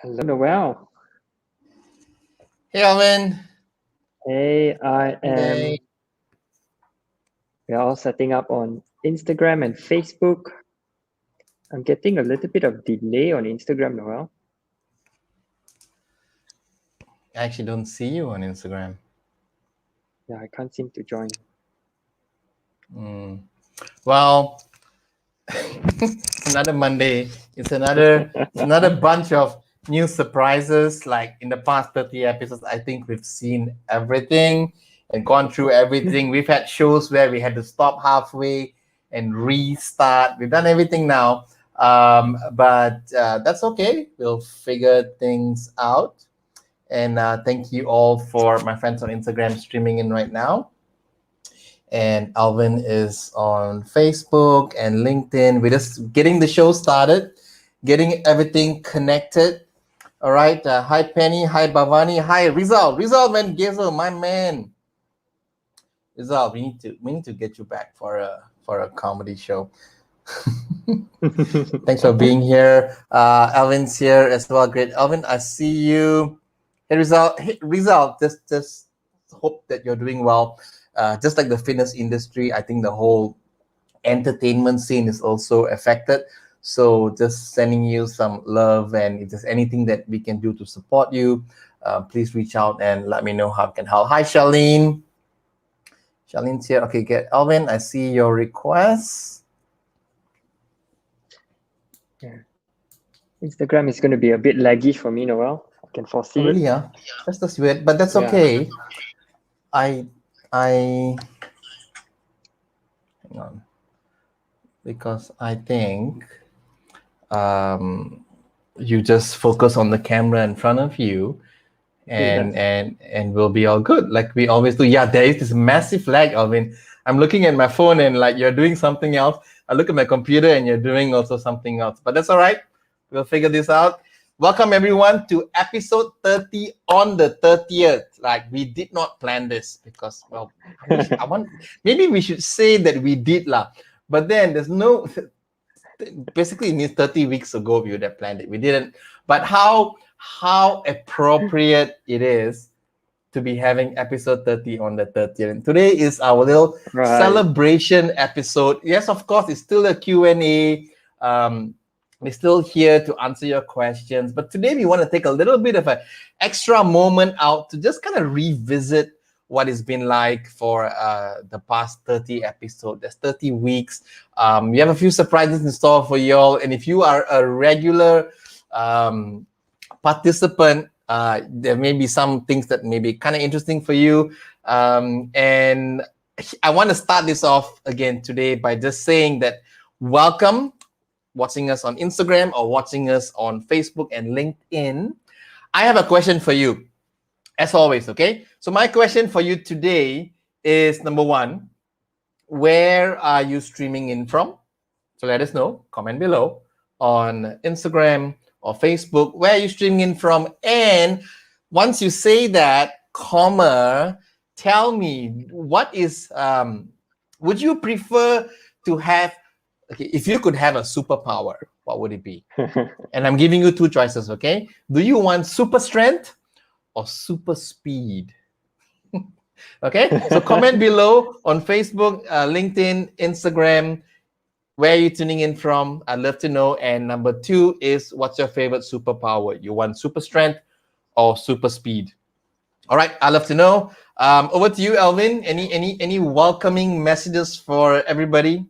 Hello, Noel. Hey, Alvin. Hey, Hey. we're all setting up on Instagram and Facebook. I'm getting a little bit of delay on Instagram, Noel. I actually don't see you on Instagram. Yeah, I can't seem to join. Well, it's another Monday. It's another bunch of new surprises. Like in the past 30 episodes, I think we've seen everything and gone through everything. We've had shows where we had to stop halfway and restart. We've done everything now. But that's okay. We'll figure things out. And thank you all for my friends on Instagram streaming in right now. And Alvin is on Facebook and LinkedIn. We're just getting the show started, getting everything connected. All right. Hi Penny. Hi Bhavani. Hi Rizal. Rizal man, Gezel, my man. Rizal, we need to get you back for a comedy show. Thanks for being here. Alvin's here as well. Great, Alvin. I see you. Hey Rizal. Hey Rizal. Just hope that you're doing well. Just like the fitness industry, I think the whole entertainment scene is also affected. So just sending you some love, and if there's anything that we can do to support you, please reach out and let me know how I can help. Hi, Charlene. Charlene's here. Okay, get Alvin. I see your request. Yeah. Instagram is going to be a bit laggy for me, Noel. I can foresee Oh, really? it. Yeah, that's weird, but that's Yeah. okay. I hang on, because I think you just focus on the camera in front of you, and Yes. and we'll be all good like we always do. Yeah, there is this massive lag, Alvin. I'm looking at my phone and like you're doing something else. I look at my computer and you're doing also something else, but that's all right. We'll figure this out. Welcome everyone to episode 30 on the 30th. Like we did not plan this because, well, maybe we should say that we did lah, but then there's no basically it means 30 weeks ago we would have planned it. We didn't. But how appropriate it is to be having episode 30 on the 30th. And today is our little Right. celebration episode. Yes, of course, it's still a Q&A. We're still here to answer your questions. But today we want to take a little bit of an extra moment out to just kind of revisit what it's been like for the past 30 episodes. There's 30 weeks. We have a few surprises in store for y'all. And if you are a regular participant, there may be some things that may be kind of interesting for you. And I want to start this off again today by just saying that welcome watching us on Instagram or watching us on Facebook and LinkedIn. I have a question for you, as always, okay? So my question for you today is number one, where are you streaming in from? So let us know, comment below on Instagram or Facebook, where are you streaming in from? And once you say that, tell me what is, would you prefer to have, okay, if you could have a superpower, what would it be? And I'm giving you two choices, okay? Do you want super strength or super speed? Okay, so comment below on Facebook, LinkedIn, Instagram, where are you tuning in from? I'd love to know. And number two is, what's your favorite superpower? You want super strength or super speed? All right, I'd love to know. Over to you, Alvin. Any welcoming messages for everybody?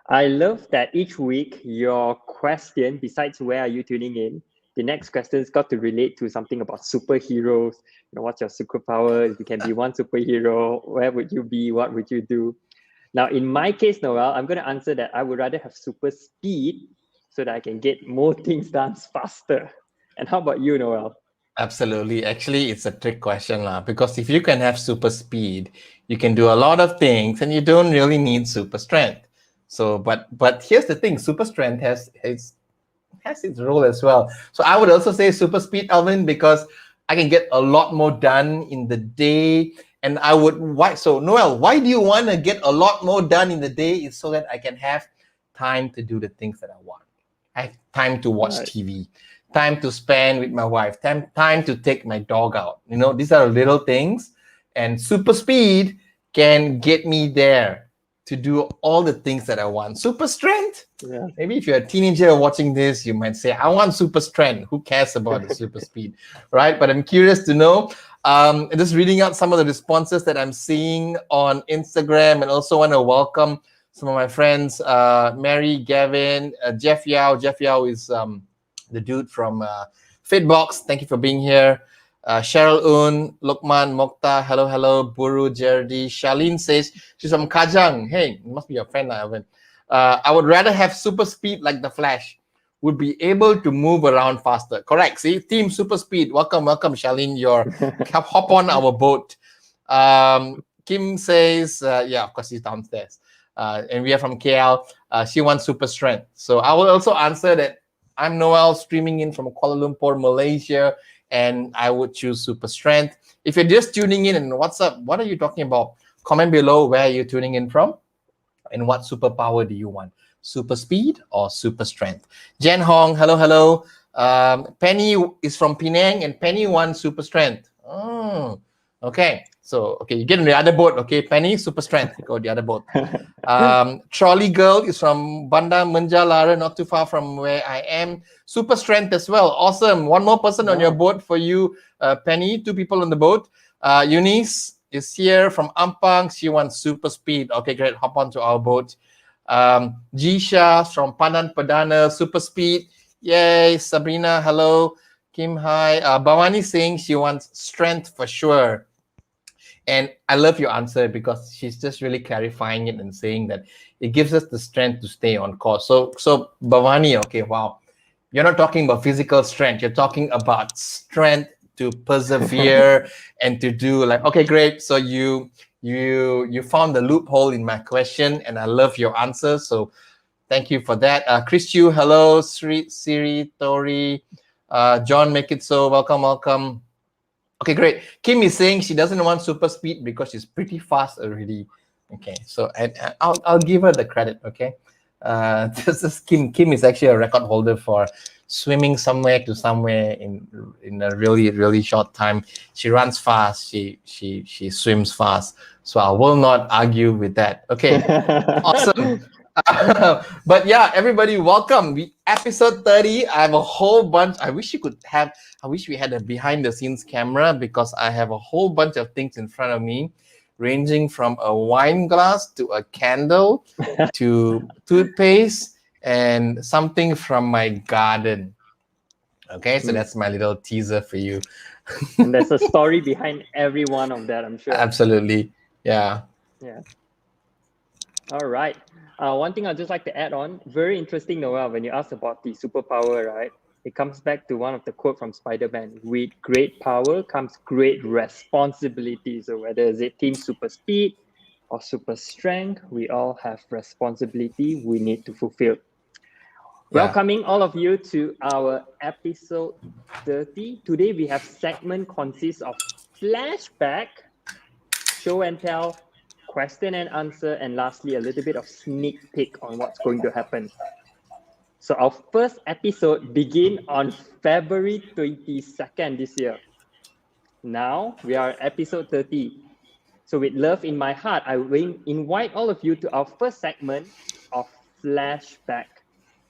I love that each week your question, besides where are you tuning in, the next question's got to relate to something about superheroes. What's your superpower? If you can be one superhero, where would you be? What would you do? Now, in my case, Noel, I'm going to answer that I would rather have super speed so that I can get more things done faster. And how about you, Noel? Absolutely. Actually, it's a trick question, because if you can have super speed, you can do a lot of things and you don't really need super strength. So, but here's the thing, super strength has its role as well. So I would also say super speed, Alvin, because I can get a lot more done in the day. And so Noel, why do you want to get a lot more done in the day? Is so that I can have time to do the things that I want. I have time to watch Right. TV, time to spend with my wife, time to take my dog out. You know, these are little things, and super speed can get me there to do all the things that I want. Super strength. Yeah. Maybe if you're a teenager watching this, you might say, I want super strength. Who cares about the super speed, right? But I'm curious to know. Just reading out some of the responses that I'm seeing on Instagram, and also want to welcome some of my friends, Mary, Gavin, Jeff Yao. Jeff Yao is the dude from Fitbox. Thank you for being here. Cheryl Un, Lokman, Mokta, hello, Buru, Jerdy. Charlene says she's from Kajang. Hey, it must be your friend, Alvin. I would rather have super speed like the Flash. Would be able to move around faster. Correct. See, Team Super Speed. Welcome, Charlene. Hop on our boat. Kim says, yeah, of course, he's downstairs. And we are from KL. She wants super strength. So I will also answer that I'm Noel, streaming in from Kuala Lumpur, Malaysia, and I would choose super strength. If you're just tuning in and what's up, what are you talking about? Comment below where you're tuning in from and what superpower do you want? Super speed or super strength? Jen Hong, hello. Penny is from Penang and Penny wants super strength. Oh, okay. So, okay, you get on the other boat, okay? Penny, super strength, go the other boat. Trolley Girl is from Banda Menjalara, not too far from where I am. Super strength as well. Awesome. One more person on your boat for you, Penny. 2 people on the boat. Eunice is here from Ampang. She wants super speed. Okay, great. Hop onto our boat. Jisha from Panan Padana, super speed. Yay. Sabrina, hello. Kim, hi. Bhavani saying she wants strength for sure. And I love your answer because she's just really clarifying it and saying that it gives us the strength to stay on course. So Bhavani, okay, wow. You're not talking about physical strength. You're talking about strength to persevere and to do like, okay, great. So you found the loophole in my question and I love your answer. So thank you for that. Chris Chu, hello. Siri, Tori, John, make it so. Welcome. Okay, great. Kim is saying she doesn't want super speed because she's pretty fast already. Okay, so I'll give her the credit. Okay, this is Kim. Kim is actually a record holder for swimming somewhere to somewhere in a really short time. She runs fast. She swims fast. So I will not argue with that. Okay, awesome. But yeah, everybody, welcome. Episode 30. I have a whole bunch. I wish we had a behind the scenes camera because I have a whole bunch of things in front of me, ranging from a wine glass to a candle to toothpaste and something from my garden. Okay, so that's my little teaser for you. And there's a story behind every one of that, I'm sure. Absolutely. Yeah. All right. One thing I'd just like to add on, very interesting, Noel, when you asked about the superpower, right? It comes back to one of the quote from Spider-Man, with great power comes great responsibility. So whether is it team super speed or super strength, we all have responsibility we need to fulfill. Welcoming all of you to our episode 30. Today we have segment consists of flashback, show and tell, question and answer, and lastly, a little bit of sneak peek on what's going to happen. So our first episode begin on February 22nd this year. Now we are at episode 30. So with love in my heart, I will invite all of you to our first segment of flashback.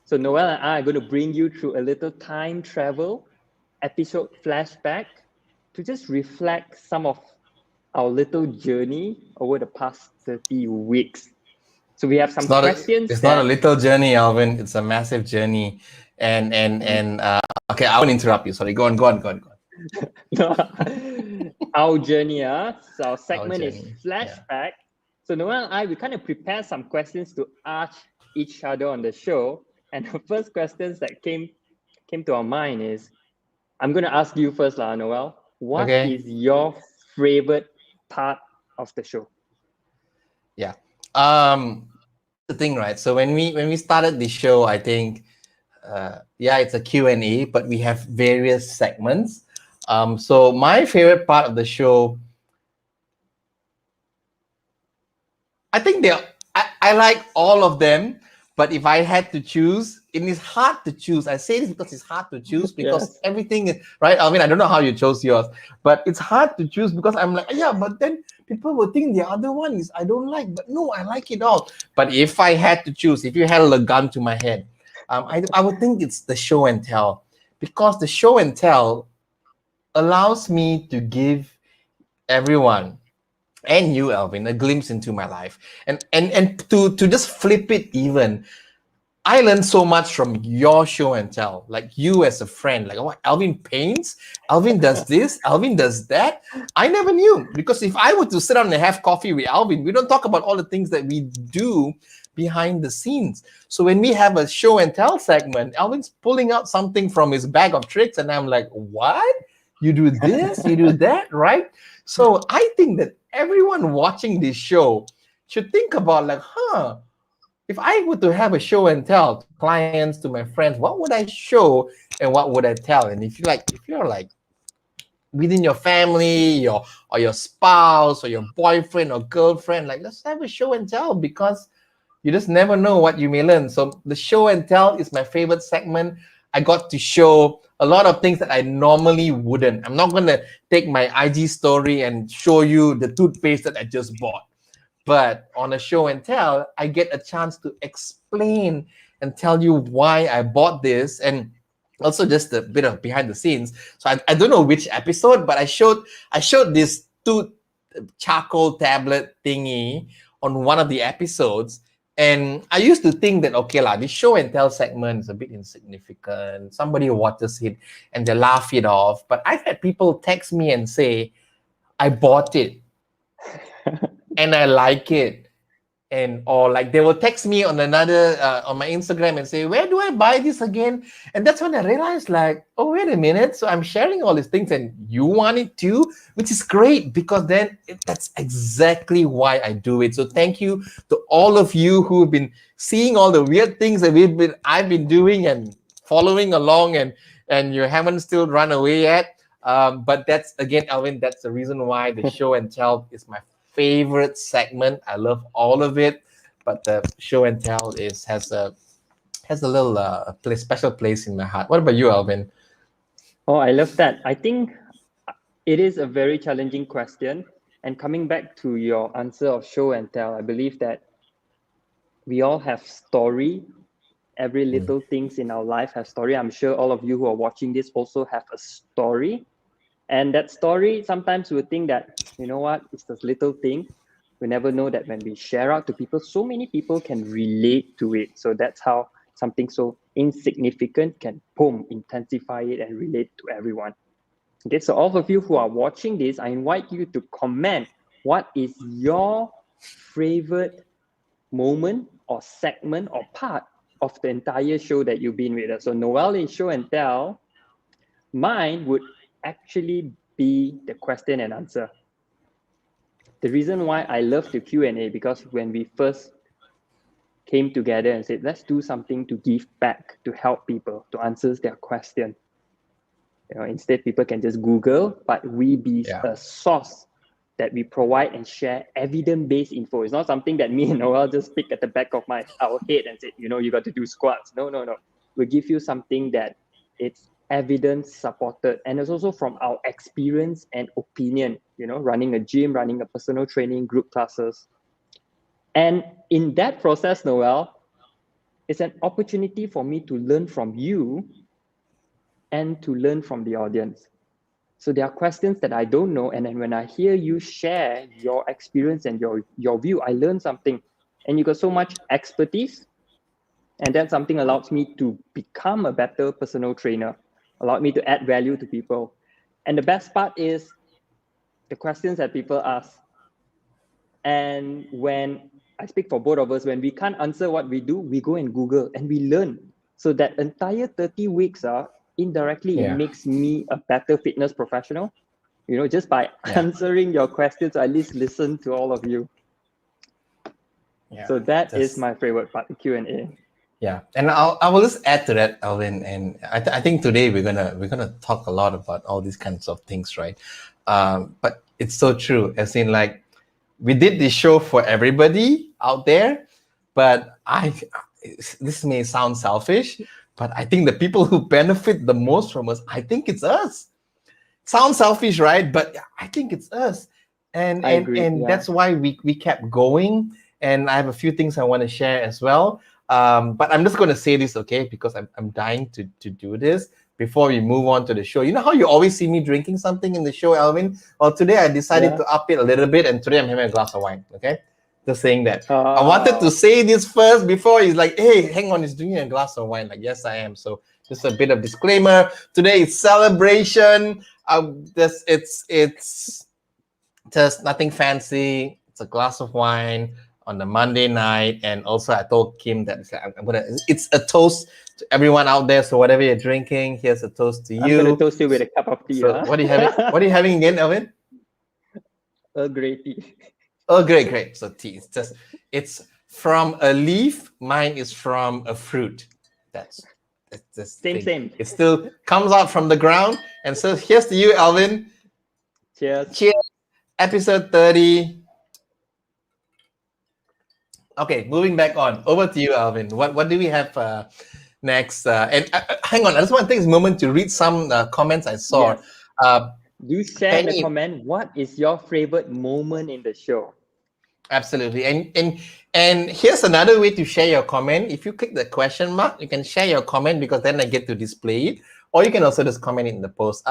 So Noel and I are going to bring you through a little time travel episode flashback to just reflect some of our little journey over the past 30 weeks. So we have some questions. It's not a little journey, Alvin. It's a massive journey. And okay, I won't interrupt you. Sorry, go on. Our journey, so our segment is flashback. Yeah. So Noel and I, we kind of prepare some questions to ask each other on the show. And the first questions that came to our mind is, I'm going to ask you first, Noel. What is your favorite part of the show? Yeah. The thing, right? So when we started the show, I think, it's a Q&A, but we have various segments. So my favorite part of the show, I think I like all of them, but if I had to choose, is hard to choose. I say this because it's hard to choose because Yes. everything is right. I mean, I don't know how you chose yours, but it's hard to choose because I'm like, yeah, but then people will think the other one is I don't like, but no, I like it all. But if I had to choose, if you held a gun to my head, I would think it's the show and tell, because the show and tell allows me to give everyone and you, Alvin, a glimpse into my life, and to just flip it even. I learned so much from your show and tell, like you as a friend, like, oh, Alvin paints, Alvin does this, Alvin does that. I never knew, because if I were to sit down and have coffee with Alvin, we don't talk about all the things that we do behind the scenes. So when we have a show and tell segment, Alvin's pulling out something from his bag of tricks, and I'm like, what? You do this, you do that, right? So I think that everyone watching this show should think about like, if I were to have a show and tell to clients, to my friends, what would I show and what would I tell? And if you're like within your family, or your spouse or your boyfriend or girlfriend, like let's have a show and tell, because you just never know what you may learn. So the show and tell is my favorite segment. I got to show a lot of things that I normally wouldn't. I'm not gonna take my IG story and show you the toothpaste that I just bought. But on a show and tell, I get a chance to explain and tell you why I bought this, and also just a bit of behind the scenes. So I don't know which episode, but I showed this tooth charcoal tablet thingy on one of the episodes. And I used to think that, okay, this show and tell segment is a bit insignificant. Somebody watches it and they laugh it off. But I've had people text me and say, I bought it and I like it. And or like they will text me on another on my Instagram and say, where do I buy this again? And that's when I realized, like, oh, wait a minute, so I'm sharing all these things and you want it too, which is great, because then that's exactly why I do it. So thank you to all of you who've been seeing all the weird things that I've been doing and following along, and you haven't still run away yet. But that's, again, Alvin, that's the reason why the show and tell is my favorite segment. I love all of it, but the show and tell has a little special place in my heart. What about you, Alvin? Oh, I love that. I think it is a very challenging question. And coming back to your answer of show and tell, I believe that we all have story. Every little things in our life have story. I'm sure all of you who are watching this also have a story. And that story, sometimes we think that, you know what, it's this little thing. We never know that when we share out to people, so many people can relate to it. So that's how something so insignificant can, boom, intensify it and relate to everyone. Okay, so all of you who are watching this, I invite you to comment what is your favorite moment or segment or part of the entire show that you've been with us. So Noel in Show and Tell, mine would actually be the question and answer. The reason why I love the Q&A, because when we first came together and said, let's do something to give back, to help people, to answer their question. Instead, people can just Google, but we be a source that we provide and share evidence-based info. It's not something that me and Noel just pick at the back of our head and say, you got to do squats. No. We give you something that it's evidence supported, and it's also from our experience and opinion, running a gym, running a personal training, group classes. And in that process, Noel, it's an opportunity for me to learn from you and to learn from the audience. So there are questions that I don't know, and then when I hear you share your experience and your view, I learn something. And you got so much expertise, and that something allows me to become a better personal trainer, allowed me to add value to people. And the best part is the questions that people ask. And when I speak for both of us, when we can't answer what we do, we go and Google and we learn. So that entire 30 weeks, indirectly, it makes me a better fitness professional, just by answering your questions, I at least listen to all of you. So that is my favorite part, the Q&A. Yeah, and I will just add to that, Alvin. And I think today we're gonna talk a lot about all these kinds of things, right? But it's so true. As in, like, we did this show for everybody out there, but this may sound selfish, but I think the people who benefit the most from us, I think it's us. Sounds selfish, right? But I think it's us. And I agree. and that's why we kept going. And I have a few things I want to share as well. But I'm just going to say this, okay? Because I'm dying to do this before we move on to the show. You know how you always see me drinking something in the show, Alvin? Well, today I decided to up it a little bit, and today I'm having a glass of wine, okay? Just saying that. I wanted to say this first before he's like, hey, hang on, he's drinking a glass of wine. Like, yes, I am. So just a bit of disclaimer. Today is celebration. It's just nothing fancy. It's a glass of wine on the Monday night. And also I told Kim that it's a toast to everyone out there. So whatever you're drinking, here's a toast to you. I'm gonna toast you with a cup of tea. So what are you having? What are you having again, Elvin? Earl Grey tea. Oh, great. So tea. It's from a leaf. Mine is from a fruit. That's same. It still comes out from the ground. And so here's to you, Alvin. Cheers. Episode 30. Okay, moving back on. Over to you, Alvin. What do we have next? And hang on, I just want to take this moment to read some comments I saw. Yes. Do share in the comment what is your favorite moment in the show. Absolutely. And here's another way to share your comment. If you click the question mark, you can share your comment because then I get to display it. Or you can also just comment it in the post.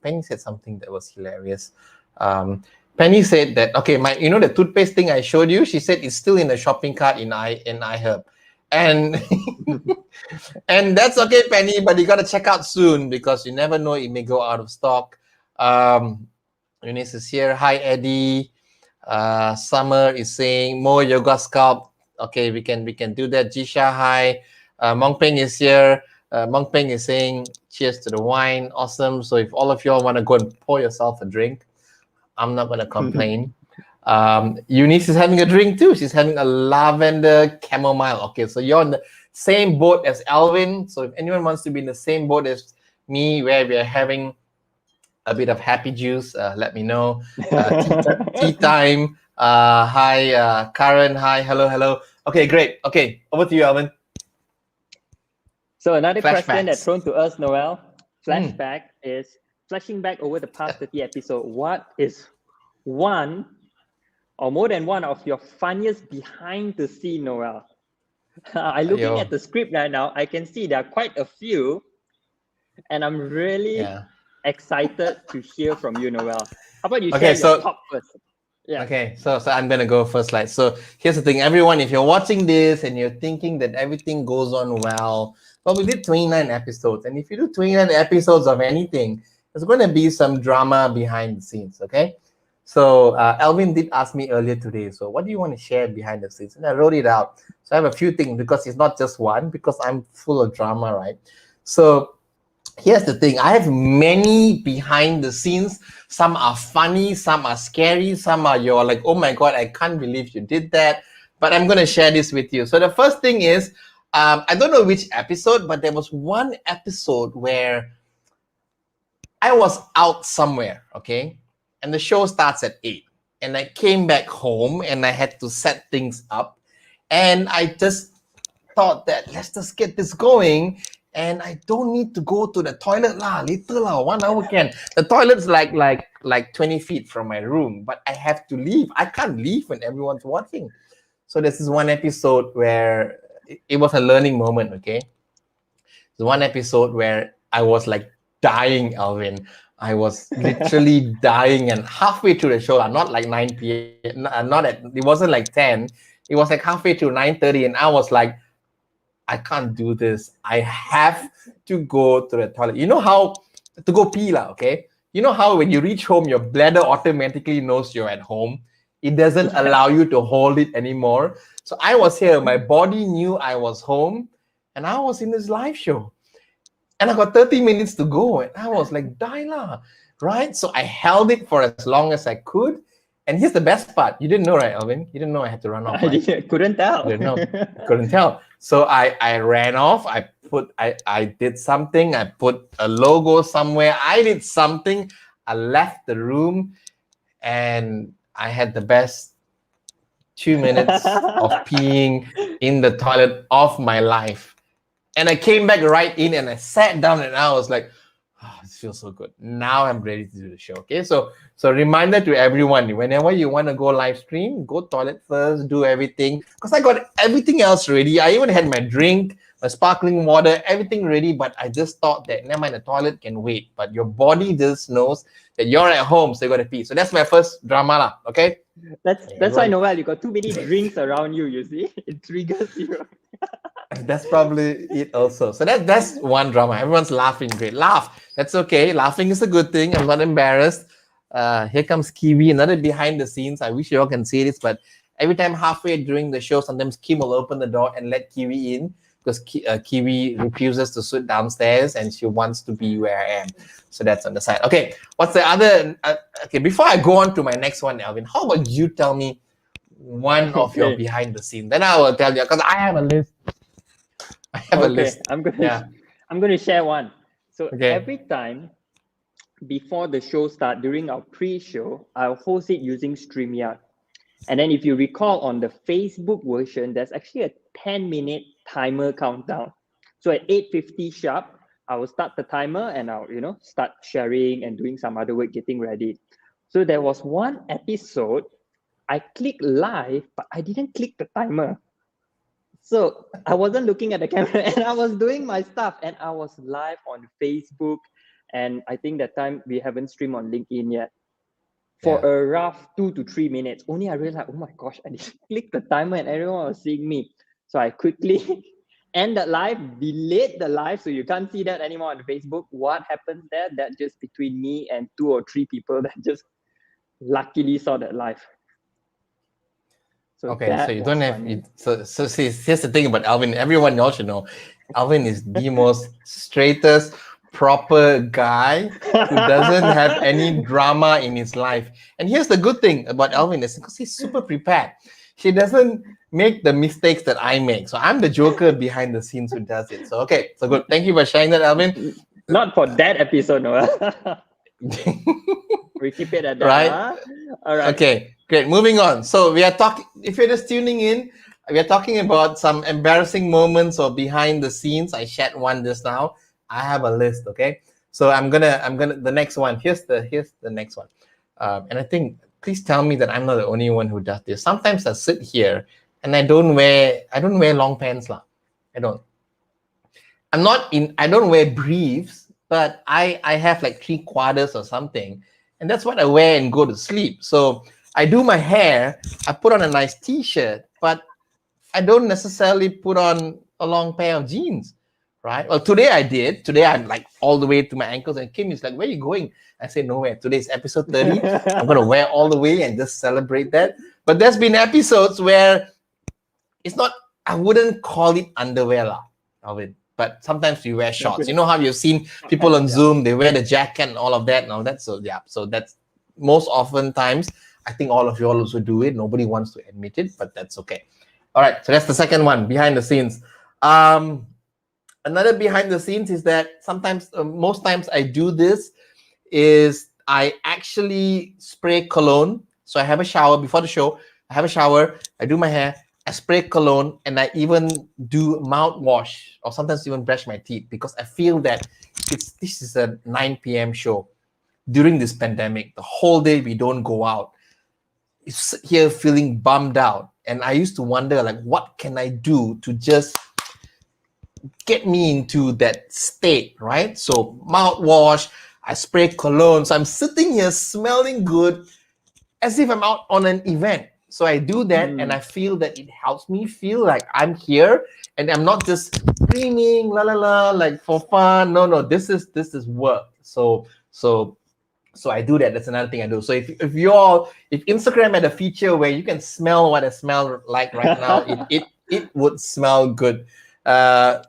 Penny said something that was hilarious. Penny said that, okay, the toothpaste thing I showed you, she said it's still in the shopping cart in iHerb. And and that's okay, Penny, but you got to check out soon because you never know, it may go out of stock. Eunice is here. Hi, Eddie. Summer is saying more yoga sculpt. Okay, we can do that. Jisha, hi. Mong Peng is here. Mong Peng is saying cheers to the wine. Awesome. So if all of y'all want to go and pour yourself a drink, I'm not going to complain. Eunice is having a drink too. She's having a lavender chamomile. Okay, so you're on the same boat as Alvin. So if anyone wants to be in the same boat as me, where we are having a bit of happy juice, let me know. Tea time. Hi, Karen. Hi, hello. Okay, great. Okay, over to you, Alvin. So another question that's thrown to us, Noel. Flashback is flashing back over the past 30 episodes. What is one or more than one of your funniest behind the scene, Noel? I'm looking at the script right now. I can see there are quite a few, and I'm really excited to hear from you, Noel. How about you share your top first? Yeah. Okay, so I'm gonna go first. So here's the thing, everyone. If you're watching this and you're thinking that everything goes on well, we did 29 episodes, and if you do 29 episodes of anything, there's going to be some drama behind the scenes. Okay, so Alvin did ask me earlier today. So what do you want to share behind the scenes? And I wrote it out. So I have a few things because it's not just one. Because I'm full of drama, right? So here's the thing. I have many behind the scenes. Some are funny, some are scary, some are you're like, oh my God, I can't believe you did that. But I'm going to share this with you. So the first thing is, I don't know which episode, but there was one episode where I was out somewhere, okay? And the show starts at 8. And I came back home and I had to set things up. And I just thought that let's just get this going. And I don't need to go to the toilet later 1 hour can. The toilet's like 20 feet from my room, but I have to leave. I can't leave when everyone's watching. So this is one episode where it was a learning moment, okay? There's one episode where I was like dying, Alvin. I was literally dying, and halfway through the show, not like 9 p.m., it wasn't like 10. It was like halfway through 9:30, and I was like, I can't do this. I have to go to the toilet. You know how to go pee, okay? You know how when you reach home, your bladder automatically knows you're at home. It doesn't allow you to hold it anymore. So I was here. My body knew I was home, and I was in this live show. And I got 30 minutes to go, and I was like, Daila, right? So I held it for as long as I could. And here's the best part. You didn't know, right, Alvin? You didn't know I had to run off. Right? Couldn't tell. Couldn't tell. So I ran off. I did something. I put a logo somewhere. I did something. I left the room, and I had the best 2 minutes of peeing in the toilet of my life. And I came back right in and I sat down and I was like, oh, this feels so good. Now I'm ready to do the show. Okay. So reminder to everyone, whenever you want to go live stream, go toilet first, do everything. Because I got everything else ready. I even had my drink, my sparkling water, everything ready. But I just thought that never mind, the toilet can wait. But your body just knows that you're at home, so you gotta pee. So that's my first drama lah. Okay. That's why, Noel, you got too many drinks around you, you see? It triggers you. That's probably it also. So that's one drama. Everyone's laughing. Great. Laugh. That's okay. Laughing is a good thing. I'm not embarrassed. Here comes Kiwi, another behind the scenes. I wish you all can see this, but every time halfway during the show, sometimes Kim will open the door and let Kiwi in because Kiwi refuses to sit downstairs and she wants to be where I am. So that's on the side. Okay. What's the other? Okay. Before I go on to my next one, Alvin, how about you tell me one of your behind the scenes? Then I will tell you because I have a list. I have a list. I'm going to share one. So every time before the show start, during our pre-show, I'll host it using StreamYard. And then if you recall on the Facebook version, there's actually a 10-minute timer countdown. So at 8:50 sharp, I will start the timer and I'll, start sharing and doing some other work, getting ready. So there was one episode, I clicked live, but I didn't click the timer. So I wasn't looking at the camera and I was doing my stuff and I was live on Facebook. And I think that time we haven't streamed on LinkedIn yet. For a rough 2 to 3 minutes, only I realized, oh my gosh, I didn't click the timer and everyone was seeing me. So I quickly ended live, delete the live so you can't see that anymore on Facebook. What happens there? That just between me and 2 or 3 people that just luckily saw that live. So you don't have it. So see, here's the thing about Alvin. Everyone else should know, Alvin is the most straightest, proper guy who doesn't have any drama in his life. And here's the good thing about Alvin is because he's super prepared. He doesn't make the mistakes that I make. So I'm the joker behind the scenes who does it. So so good. Thank you for sharing that, Alvin. Not for that episode, Noel. We keep it at that. Right? Huh? All right. Okay, great. Moving on. So we are talking, if you're just tuning in, we are talking about some embarrassing moments or behind the scenes. I shared one just now. I have a list, okay? So I'm gonna the next one. Here's the next one. And I think, please tell me that I'm not the only one who does this. Sometimes I sit here and I don't wear long pants lah. I don't wear briefs, but I have like 3/4 or something. And that's what I wear and go to sleep. So I do my hair, I put on a nice t-shirt, but I don't necessarily put on a long pair of jeans, right? Well, today I did. Today I'm like all the way to my ankles and Kim is like, where are you going? I say, nowhere. Today's episode 30. I'm going to wear all the way and just celebrate that. But there's been episodes where it's not, I wouldn't call it underwear lah, Alvin. But sometimes we wear shorts. You know how you've seen people on Zoom, they wear the jacket and all of that and all that. So so that's most often times, I think all of you all also do it. Nobody wants to admit it, but that's okay. All right, so that's the second one, behind the scenes. Another behind the scenes is that sometimes, most times I do this, is I actually spray cologne. So I have a shower before the show. I do my hair, I spray cologne, and I even do mouthwash or sometimes even brush my teeth because I feel that this is a 9 p.m. show. During this pandemic, the whole day we don't go out. It's here feeling bummed out. And I used to wonder, like, what can I do to just get me into that state, right? So mouthwash, I spray cologne. So I'm sitting here smelling good as if I'm out on an event. So I do that and I feel that it helps me feel like I'm here and I'm not just screaming, la la la, like for fun. No, this is work. So I do that. That's another thing I do. So if Instagram had a feature where you can smell what I smell like right now, it would smell good. The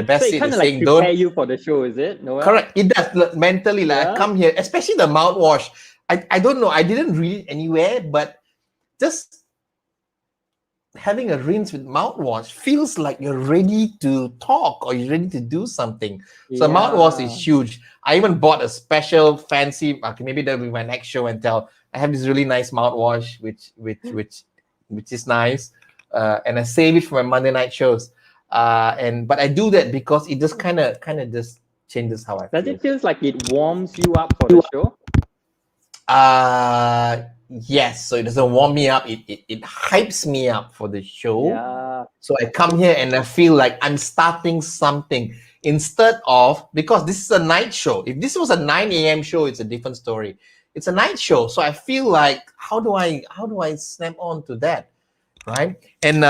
best so is kind of saying like don't prepare you for the show, is it? Noel? Correct. It does mentally. Like I come here, especially the mouthwash. I don't know. I didn't read it anywhere, but just having a rinse with mouthwash feels like you're ready to talk or you're ready to do something. So mouthwash is huge. I even bought a special fancy. Okay, maybe that'll be my next show and tell. I have this really nice mouthwash, which which is nice. And I save it for my Monday night shows. But I do that because it just kind of just changes how I Does feel. it feel like it warms you up for the show? Yes. So it doesn't warm me up. It hypes me up for the show. Yeah. So I come here and I feel like I'm starting something instead of, because this is a night show. If this was a 9 a.m. show, it's a different story. It's a night show. So I feel like, how do I snap on to that? Right. And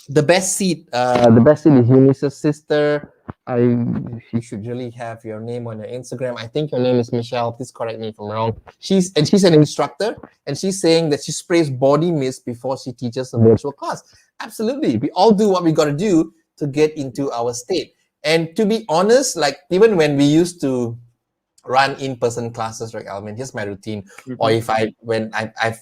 the best seat is Eunice's sister. You should really have your name on your Instagram. I think your name is Michelle. Please correct me if I'm wrong. She's an instructor, and she's saying that she sprays body mist before she teaches a virtual class. Absolutely, we all do what we got to do to get into our state. And to be honest, like even when we used to run in-person classes, right, Alvin, here's my routine. Or if I've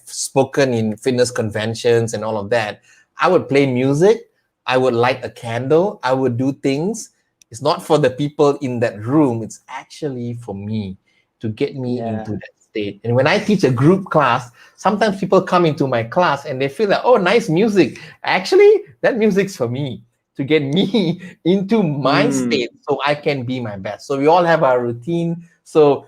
spoken in fitness conventions and all of that, I would play music, I would light a candle, I would do things. It's not for the people in that room, it's actually for me, to get me into that state. And when I teach a group class, sometimes people come into my class and they feel like, oh, nice music. Actually, that music's for me, to get me into my state so I can be my best. So we all have our routine. So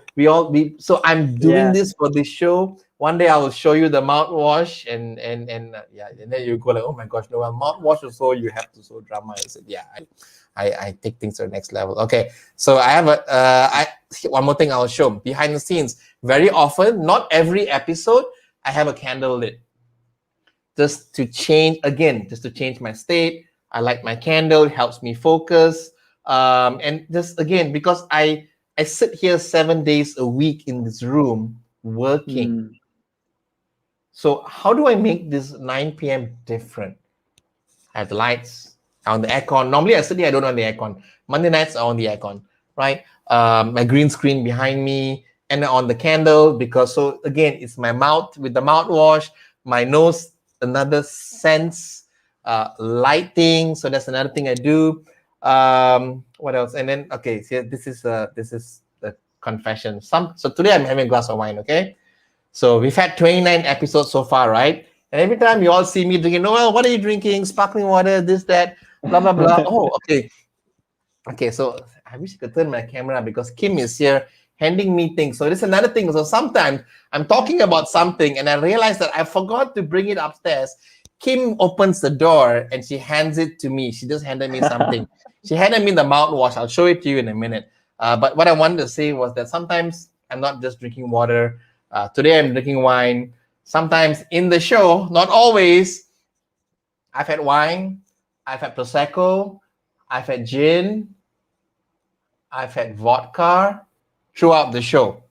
I'm doing this for this show. One day I will show you the mouthwash and then you go like, oh my gosh, no, mouthwash also you have to show drama. I said, yeah, I take things to the next level. Okay, so I have one more thing I'll show behind the scenes. Very often, not every episode, I have a candle lit, just to change my state. I light my candle, it helps me focus. And just again, because I sit here 7 days a week in this room working. So how do I make this 9 p.m. different? I have the lights, I on the aircon. Normally I sit here, I don't on the aircon. Monday nights I on the aircon, right? My green screen behind me, and on the candle, because so again, it's my mouth with the mouthwash, my nose, another sense, lighting. So that's another thing I do. What else? And then okay, so this is the confession. So today I'm having a glass of wine. Okay, so we've had 29 episodes so far, right? And every time you all see me drinking, Noel, what are you drinking? Sparkling water, this, that, blah, blah, blah. Oh, okay. Okay, so I wish I could turn my camera because Kim is here handing me things. So this is another thing. So sometimes I'm talking about something and I realize that I forgot to bring it upstairs. Kim opens the door and she hands it to me. She just handed me something. She handed me the mouthwash. I'll show it to you in a minute. But what I wanted to say was that sometimes I'm not just drinking water. Today I'm drinking wine. Sometimes in the show, not always, I've had wine, I've had Prosecco, I've had gin, I've had vodka throughout the show.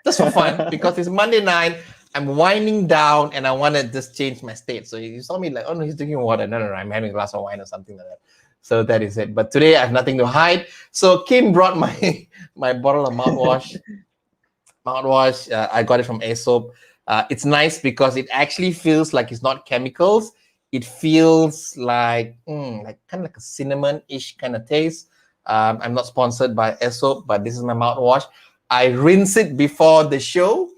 Just for fun, because it's Monday night, I'm winding down and I want to just change my state. So you saw me like, oh no, he's drinking water. No, I'm having a glass of wine or something like that. So that is it. But today I have nothing to hide. So Kim brought my bottle of mouthwash. I got it from Aesop. It's nice because it actually feels like it's not chemicals. It feels like kind of like a cinnamon-ish kind of taste. I'm not sponsored by Aesop, but this is my mouthwash. I rinse it before the show,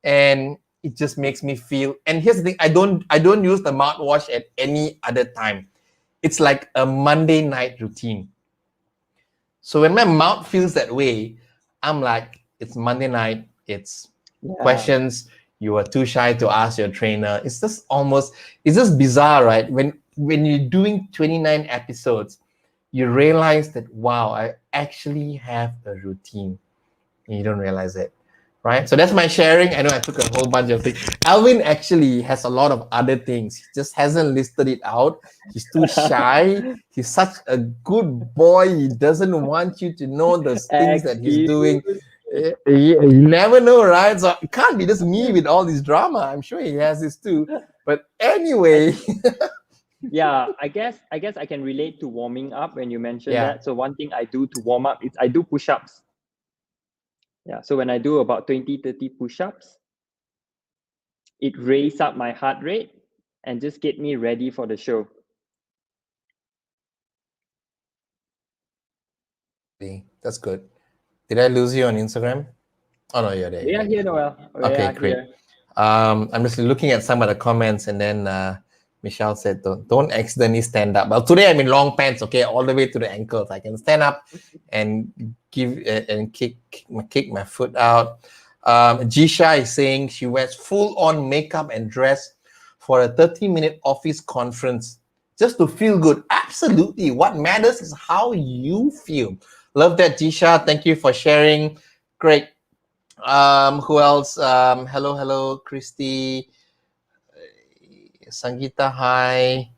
and it just makes me feel. And here's the thing: I don't use the mouthwash at any other time. It's like a Monday night routine. So when my mouth feels that way, I'm like, it's Monday night. It's questions you are too shy to ask your trainer. It's just bizarre, right? When you're doing 29 episodes, you realize that, wow, I actually have a routine. And you don't realize it, right? So that's my sharing. I know I took a whole bunch of things. Alvin actually has a lot of other things. He just hasn't listed it out. He's too shy. He's such a good boy. He doesn't want you to know the things that he's doing. You never know, right? So it can't be just me with all this drama. I'm sure he has this too. But anyway. Yeah, I guess I can relate to warming up when you mentioned that. So one thing I do to warm up is I do push-ups. Yeah, so when I do about 20, 30 push-ups, it raises up my heart rate and just get me ready for the show. That's good. Did I lose you on Instagram? Oh no, you're there. Yeah, Noel. Okay, great. I'm just looking at some of the comments, and then Michelle said, don't accidentally stand up. Well, today I'm in long pants, okay, all the way to the ankles. I can stand up and kick my foot out. Jisha is saying she wears full-on makeup and dress for a 30-minute office conference just to feel good. Absolutely. What matters is how you feel. Love that, Jisha. Thank you for sharing. Great. Who else? Hello, Christy. Sangeeta, hi.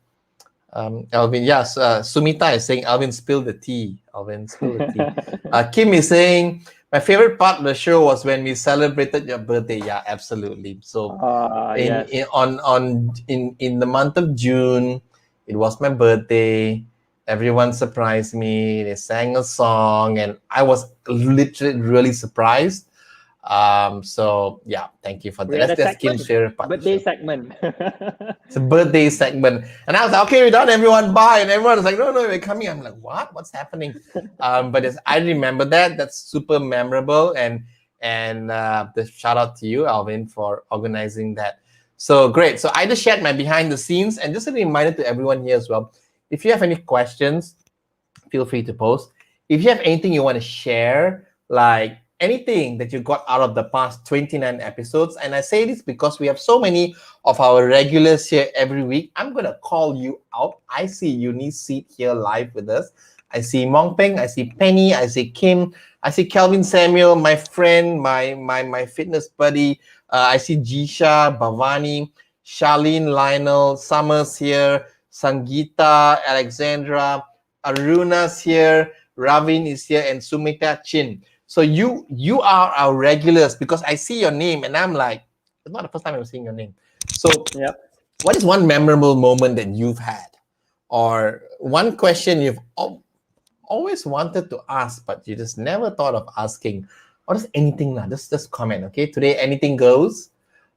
Alvin, yes. Sumita is saying, Alvin, spill the tea. Alvin, spill the tea. Kim is saying, my favorite part of the show was when we celebrated your birthday. Yeah, absolutely. So Yes. in the month of June, it was my birthday. Everyone surprised me. They sang a song, and I was literally really surprised. So yeah, thank you for We had that. a That's Kim's favorite part. birthday segment. It's a birthday segment. And I was like, okay, we're done, everyone, bye. And everyone was like, no, we're coming. I'm like, what's happening? But I remember that. That's super memorable. And the shout out to you, Alvin, for organizing that. So great. So I just shared my behind the scenes, and just a reminder to everyone here as well. If you have any questions, feel free to post. If you have anything you want to share, like anything that you got out of the past 29 episodes, and I say this because we have so many of our regulars here every week, I'm going to call you out. I see Eunice Seat here live with us. I see Mongpeng, I see Penny, I see Kim, I see Kelvin Samuel, my friend, my fitness buddy. I see Jisha, Bhavani, Charlene, Lionel, Summers here, Sangeeta, Alexandra, Aruna's here, Ravin is here, and Sumita Chin. So you are our regulars because I see your name and I'm like, it's not the first time I'm seeing your name. So Yep. What is one memorable moment that you've had, or one question you've always wanted to ask but you just never thought of asking, or just anything now? Just comment, okay? Today anything goes.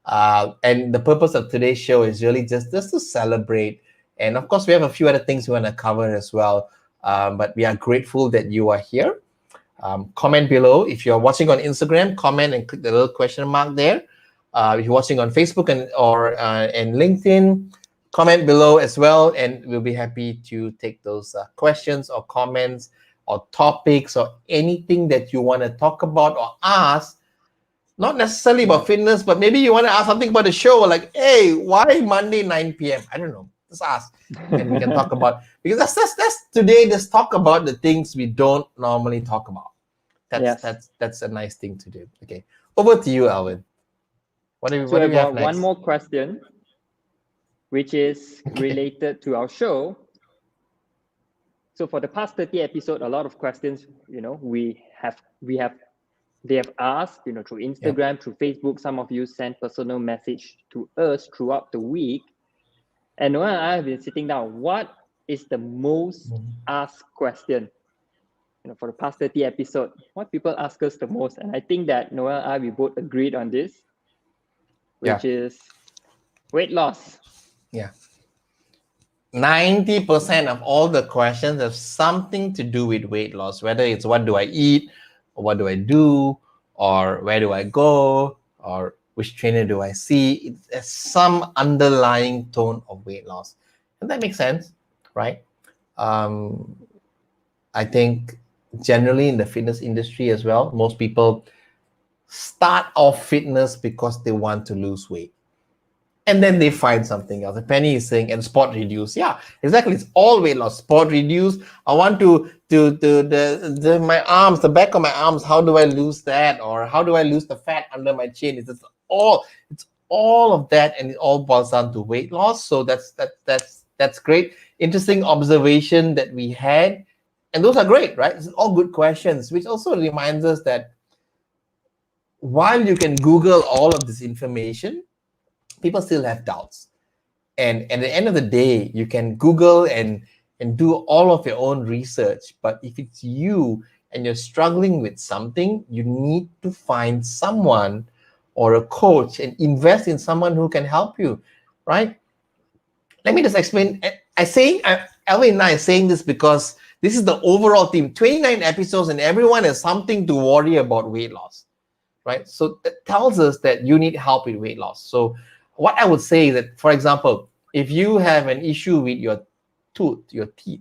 And the purpose of today's show is really just to celebrate. And of course, we have a few other things we want to cover as well. But we are grateful that you are here. Comment below. If you're watching on Instagram, comment and click the little question mark there. If you're watching on Facebook and LinkedIn, comment below as well, and we'll be happy to take those questions or comments or topics or anything that you want to talk about or ask. Not necessarily about fitness, but maybe you want to ask something about the show, like, hey, why Monday 9 p.m.? I don't know. Just ask, and we can talk about, because that's today. Let's talk about the things we don't normally talk about. That's a nice thing to do. Okay, over to you, Alvin. What do you have next? One more question, which is related to our show. So for the past 30 episodes, a lot of questions, they have asked, through Instagram, through Facebook. Some of you sent personal message to us throughout the week. And Noel and I have been sitting down. What is the most asked question? For the past 30 episodes, what people ask us the most? And I think that Noel and I, we both agreed on this, which is weight loss. Yeah. 90% of all the questions have something to do with weight loss, whether it's what do I eat, or what do I do, or where do I go, or which trainer do I see. It's some underlying tone of weight loss. And that makes sense, right? I think generally in the fitness industry as well, most people start off fitness because they want to lose weight. And then they find something else. Penny is saying, and spot reduce. Yeah, exactly. It's all weight loss. Spot reduce. I want to my arms, the back of my arms. How do I lose that? Or how do I lose the fat under my chin? It's all of that, and it all boils down to weight loss. So that's great. Interesting observation that we had, and those are great, right? It's all good questions, which also reminds us that while you can Google all of this information, people still have doubts. And at the end of the day, you can Google and do all of your own research. But if it's you and you're struggling with something, you need to find someone or a coach and invest in someone who can help you, right? Let me just explain. Alvin and I are saying this because this is the overall theme. 29 episodes and everyone has something to worry about weight loss, right? So that tells us that you need help with weight loss. So what I would say is that, for example, If you have an issue with your teeth,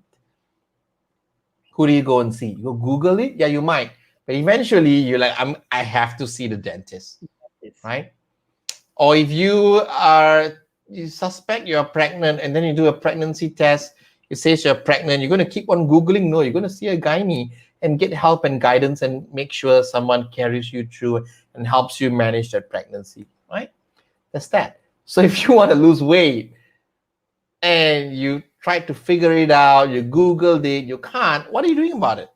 who do you go and see? You go Google it? Yeah, you might. But eventually you're like, I have to see the dentist, It's right? Or if you suspect you're pregnant and then you do a pregnancy test, it says you're pregnant, you're going to keep on Googling? No, you're going to see a gynae and get help and guidance and make sure someone carries you through and helps you manage that pregnancy, right? That's that. So if you want to lose weight and you try to figure it out, you Googled it, you can't, what are you doing about it?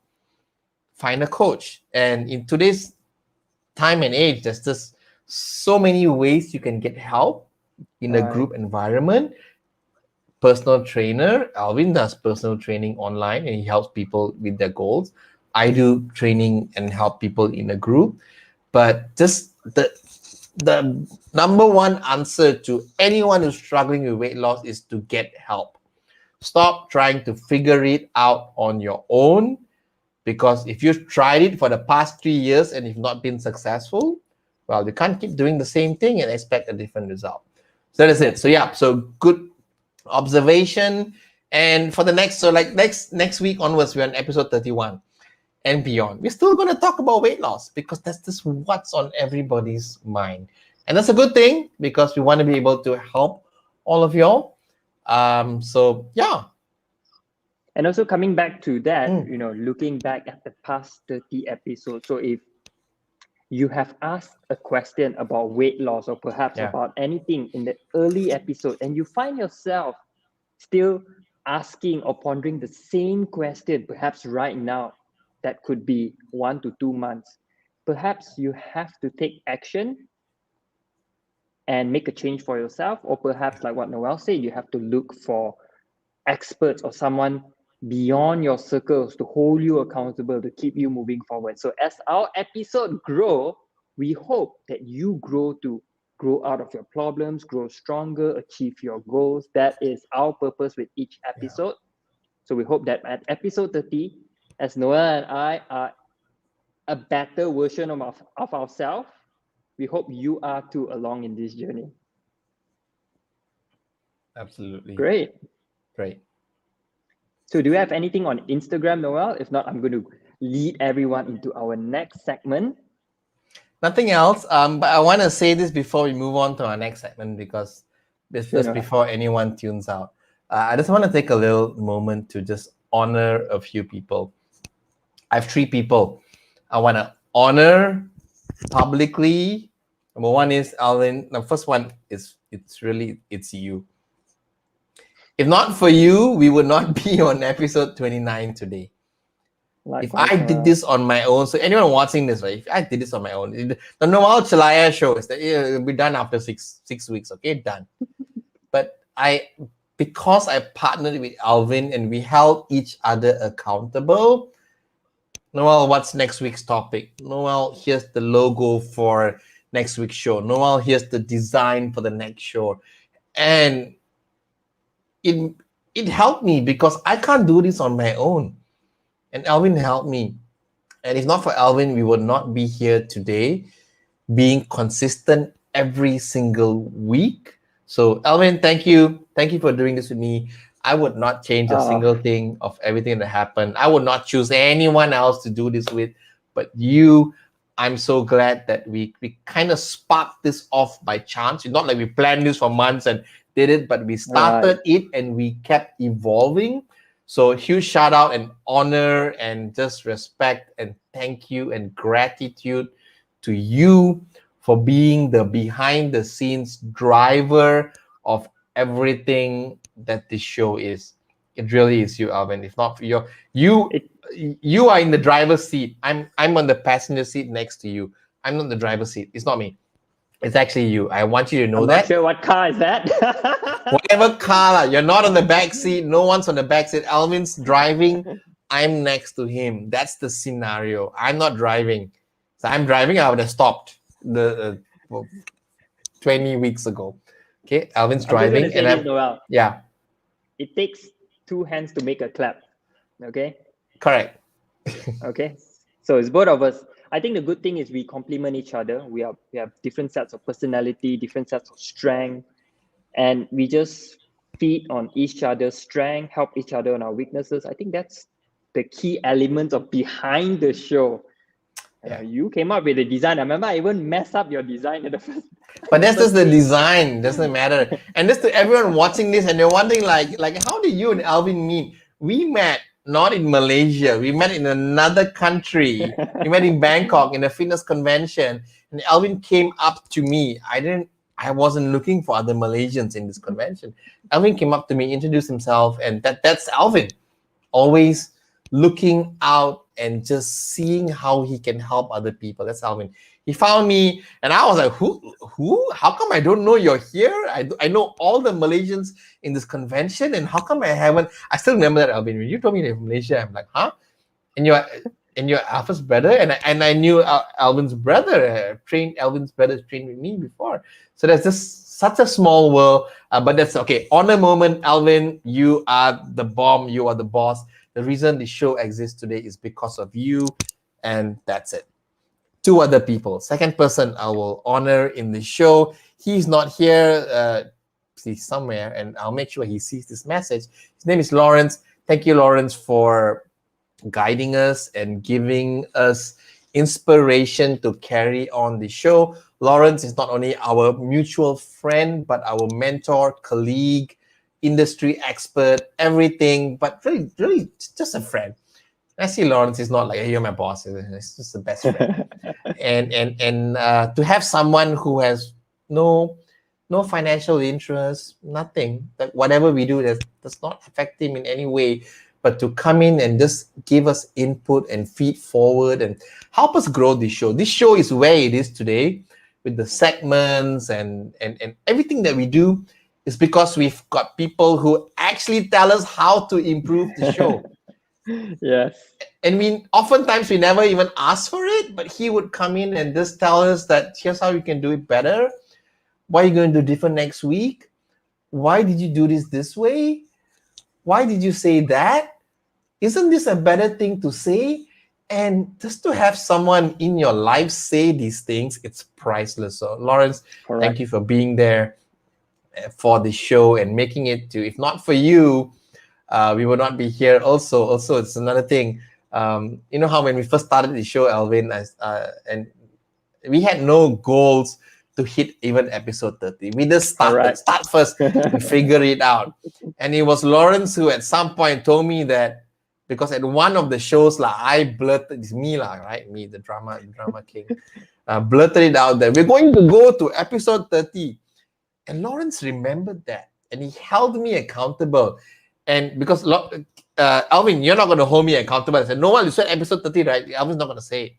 Find a coach. And in today's time and age, there's just so many ways you can get help in a group environment. Personal trainer, Alvin does personal training online and he helps people with their goals. I do training and help people in a group. But just the number one answer to anyone who's struggling with weight loss is to get help. Stop trying to figure it out on your own, because if you've tried it for the past 3 years and you've not been successful, well, you can't keep doing the same thing and expect a different result. So that's it. So yeah, so good observation. And for the next week onwards, we're on episode 31 and beyond. We're still going to talk about weight loss because that's just what's on everybody's mind. And that's a good thing because we want to be able to help all of y'all. So yeah. And also coming back to that, looking back at the past 30 episodes. So if you have asked a question about weight loss or perhaps about anything in the early episode, and you find yourself still asking or pondering the same question, perhaps right now, that could be 1 to 2 months, perhaps you have to take action and make a change for yourself, or perhaps like what Noel said, you have to look for experts or someone beyond your circles to hold you accountable, to keep you moving forward. So as our episode grow, we hope that you grow out of your problems, grow stronger, achieve your goals. That is our purpose with each episode. So we hope that at episode 30, as Noel and I are a better version of ourselves, we hope you are too along in this journey. Absolutely. Great. So do you have anything on Instagram, Noel? If not, I'm going to lead everyone into our next segment. Nothing else. But I want to say this before we move on to our next segment, because just before anyone tunes out, I just want to take a little moment to just honor a few people. I have 3 people I want to honor publicly. Number 1 is Alvin. The first one is it's you. If not for you, we would not be on episode 29 today. If I did this on my own, so anyone watching this, right? If I did this on my own, the Noel Chalaya show is that it'll be done after six weeks. Okay, done. But because I partnered with Alvin and we held each other accountable. Noel, what's next week's topic? Noel, here's the logo for next week's show. Noel, here's the design for the next show. And it helped me because I can't do this on my own. And Alvin helped me. And if not for Alvin, we would not be here today being consistent every single week. So Alvin, thank you. Thank you for doing this with me. I would not change a single thing of everything that happened. I would not choose anyone else to do this with, but you. I'm so glad that we kind of sparked this off by chance. It's not like we planned this for months and did it, but we started it and we kept evolving. So huge shout out and honor and just respect and thank you and gratitude to you for being the behind the scenes driver of everything that this show is. It really is you, Alvin. If not for you are in the driver's seat. I'm on the passenger seat next to you. I'm not the driver's seat. It's not me. It's actually you. I want you to know that. I'm not sure what car is that. Whatever car, you're not on the back seat. No one's on the back seat. Alvin's driving. I'm next to him. That's the scenario. I'm not driving. So I'm driving. I would have stopped 20 weeks ago. Okay, Alvin's driving. And this, Noel. Yeah. It takes 2 hands to make a clap. Okay. Correct. Okay. So it's both of us. I think the good thing is we complement each other. We have different sets of personality, different sets of strength, and we just feed on each other's strength, help each other on our weaknesses. I think that's the key element of behind the show. You came up with the design. I remember I even messed up your design at the first. But that's just the design, doesn't matter. And just to everyone watching this, and they're wondering, like, how did you and Alvin meet? We met not in Malaysia. We met in another country. We met in Bangkok in a fitness convention, and Alvin came up to me. I wasn't looking for other Malaysians in this convention. Alvin came up to me, introduced himself, and that's Alvin. Always looking out and just seeing how he can help other people. That's Alvin. He found me, and I was like, who? How come I don't know you're here? I know all the Malaysians in this convention, and how come I haven't? I still remember that, Alvin. When you told me you're from Malaysia, I'm like, huh? And you're Alpha's brother, and I knew Alvin's brother. Alvin's brother trained with me before. So that's just such a small world, but that's okay. Honor moment, Alvin. You are the bomb. You are the boss. The reason the show exists today is because of you, and that's it. Two other people. Second person I will honor in the show. He's not here. He's somewhere, and I'll make sure he sees this message. His name is Lawrence. Thank you, Lawrence, for guiding us and giving us inspiration to carry on the show. Lawrence is not only our mutual friend, but our mentor, colleague, industry expert, everything, but really just a friend. I see Lawrence is not like, hey, you're my boss. It's just the best friend. and to have someone who has no financial interest, nothing, that whatever we do does not affect him in any way, but to come in and just give us input and feed forward and help us grow this show. This show is where it is today with the segments and everything that we do is because we've got people who actually tell us how to improve the show. Yes. And oftentimes we never even ask for it, but he would come in and just tell us that here's how you can do it better. Why are you going to do different next week? Why did you do this way? Why did you say that? Isn't this a better thing to say? And just to have someone in your life say these things, it's priceless. So Lawrence, Correct. Thank you for being there for the show and making it to, if not for you, we would not be here. Also, it's another thing. You know how when we first started the show, Alvin, and we had no goals to hit even episode 30. We just start first and figure it out. And it was Lawrence who at some point told me that, because at one of the shows, I blurted, it's me, right? Me, the drama king, blurted it out that we're going to go to episode 30. And Lawrence remembered that, and he held me accountable. And because Alvin, you're not going to hold me accountable. I said, Noel, you said episode 30, right? Alvin's not going to say it.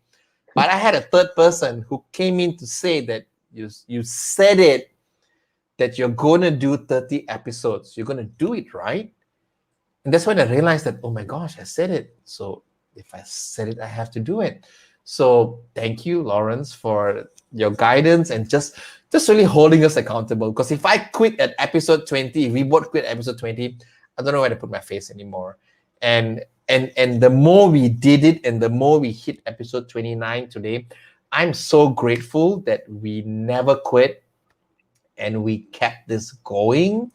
But I had a third person who came in to say that you said it, that you're going to do 30 episodes. You're going to do it, right? And that's when I realized that, oh my gosh, I said it. So if I said it, I have to do it. So thank you, Lawrence, for your guidance and just really holding us accountable. Because if I quit at episode 20, if we both quit at episode 20, I don't know where to put my face anymore. And the more we did it and the more we hit episode 29 today, I'm so grateful that we never quit and we kept this going,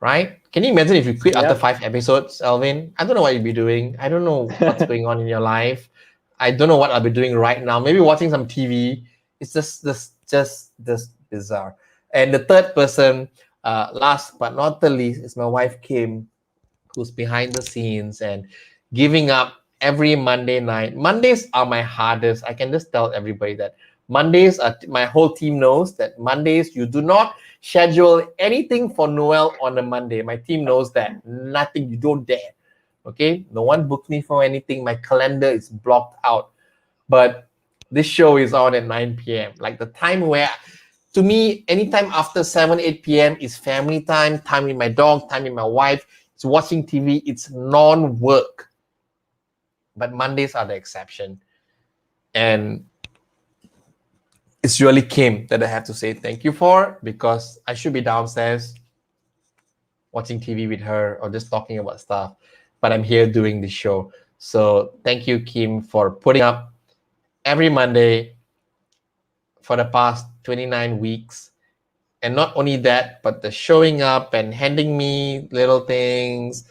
right? Can you imagine if you quit after 5 episodes, Alvin? I don't know what you'd be doing. I don't know what's going on in your life. I don't know what I'll be doing right now. Maybe watching some TV. It's just bizarre. And the third person, last but not the least, is my wife, Kim, who's behind the scenes and giving up every Monday night. Mondays are my hardest. I can just tell everybody that. Mondays, my whole team knows that Mondays, you do not schedule anything for Noel on a Monday. My team knows that. Nothing, you don't dare. Okay? No one booked me for anything. My calendar is blocked out. But this show is on at 9 p.m. Like the time where, to me, anytime after 7, 8 p.m. is family time with my dog, time with my wife. It's watching TV. It's non-work. But Mondays are the exception. And it's really Kim that I have to say thank you for, because I should be downstairs watching TV with her or just talking about stuff. But I'm here doing the show. So thank you, Kim, for putting up every Monday for the past 29 weeks And not only that, but the showing up and handing me little things.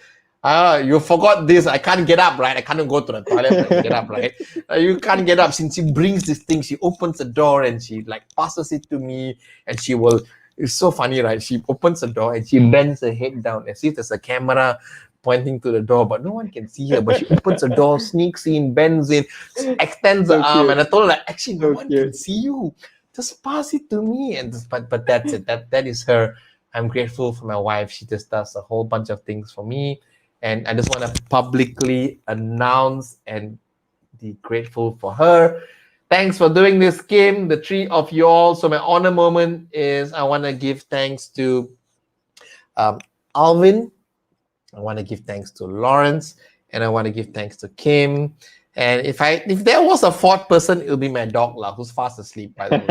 You forgot this. I can't get up, right? I can't go to the toilet and get up, right? You can't get up. Since she brings this thing, she opens the door and she like passes it to me, and she will. It's so funny, right? She opens the door and she bends her head down as if there's a camera pointing to the door, but no one can see her. But she opens the door, sneaks in, bends in, extends So the arm, cute. and I told her, actually, no So one cute. can see you. Just pass it to me. And but that's it. That is her. I'm grateful for my wife. She just does a whole bunch of things for me, and I just want to publicly announce and be grateful for her. Thanks for doing this, Kim, the three of you all. So my honor moment is I want to give thanks to Alvin. I want to give thanks to Lawrence, and I want to give thanks to Kim. And if there was a fourth person, it'll be my dog lah, who's fast asleep, by the way.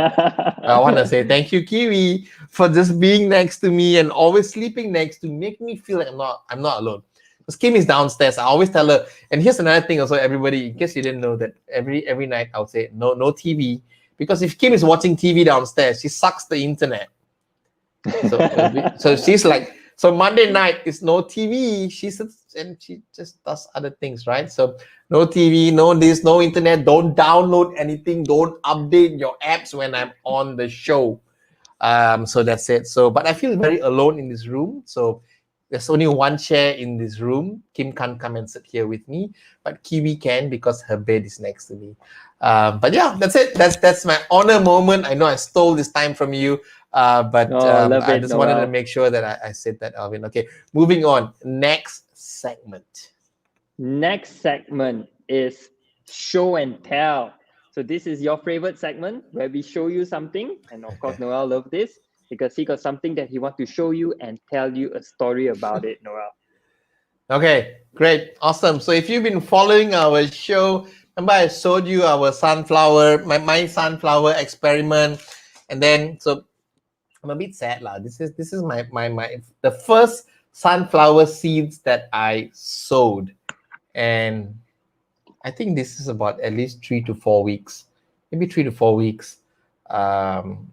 I want to say thank you, Kiwi, for just being next to me and always sleeping next to me, make me feel like I'm not alone. Because Kim is downstairs. I always tell her, and here's another thing also, everybody, in case you didn't know, that every night I'll say no TV. Because if Kim is watching TV downstairs, she sucks the internet. So she's like, so Monday night is no TV. She sits and she just does other things, right? So no TV, no this, no internet. Don't download anything. Don't update your apps when I'm on the show. So that's it. So, but I feel very alone in this room. So there's only one chair in this room. Kim can't come and sit here with me, but Kiwi can because her bed is next to me. But yeah, that's it. That's my honor moment. I know I stole this time from you. But I just wanted to make sure that I said that, Alvin. Okay, moving on. Next segment. Next segment is show and tell. So this is your favorite segment where we show you something. And of course, Noel loves this because he got something that he wants to show you and tell you a story about it, Noel. Okay, great. Awesome. So if you've been following our show, remember I showed you our sunflower, my sunflower experiment. And then, so I'm a bit sad lah. This is my the first sunflower seeds that I sowed, and I think this is about at least 3 to 4 weeks, maybe 3 to 4 weeks. And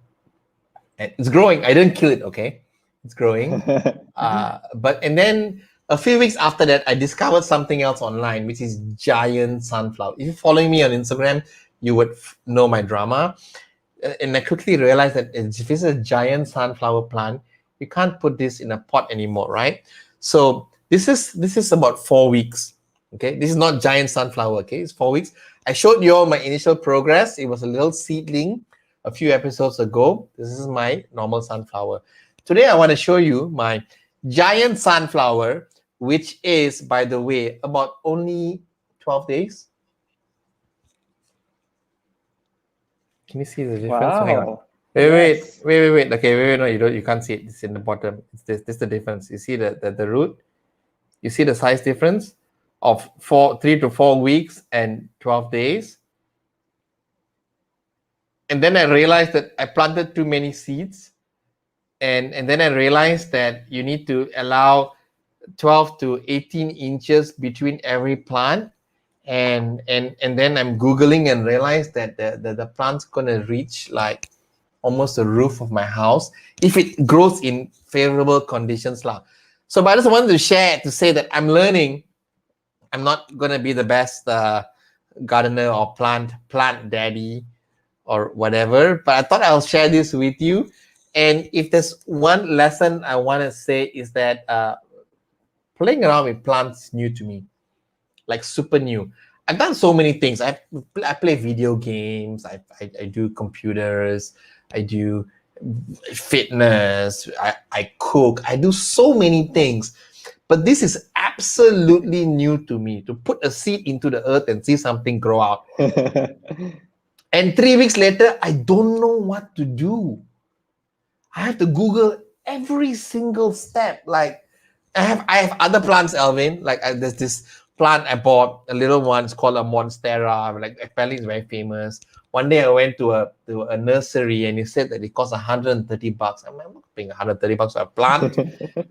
it's growing. I didn't kill it. Okay, it's growing. But then a few weeks after that, I discovered something else online, which is giant sunflower. If you're following me on Instagram, you would know my drama. And I quickly realized that if it's a giant sunflower plant, you can't put this in a pot anymore, right? So this is about 4 weeks. Okay, this is not giant sunflower. Okay, it's 4 weeks. I showed you all my initial progress. It was a little seedling a few episodes ago. This is my normal sunflower. Today I want to show you my giant sunflower, which is, by the way, about only 12 days. Can you see the difference? Wow. So hang on. Wait. Okay, wait. No, you can't see it. It's in the bottom. This is the difference. You see the root? You see the size difference of 3 to 4 weeks and 12 days. And then I realized that I planted too many seeds. And then I realized that you need to allow 12 to 18 inches between every plant. And then I'm Googling and realized that the plant's gonna reach like almost the roof of my house if it grows in favorable conditions lah. So but I just wanted to share to say that I'm learning. I'm not gonna be the best gardener or plant daddy or whatever, but I thought I'll share this with you. And if there's one lesson I want to say is that playing around with plants is new to me. Like super new. I've done so many things. I play video games. I do computers. I do fitness. I cook. I do so many things. But this is absolutely new to me, to put a seed into the earth and see something grow out. And 3 weeks later, I don't know what to do. I have to Google every single step. Like I have other plants, Alvin. Like there's this plant I bought, a little one. It's called a monstera. Like apparently it's very famous. One day I went to a nursery and he said that it costs $130. I'm not paying $130 for a plant.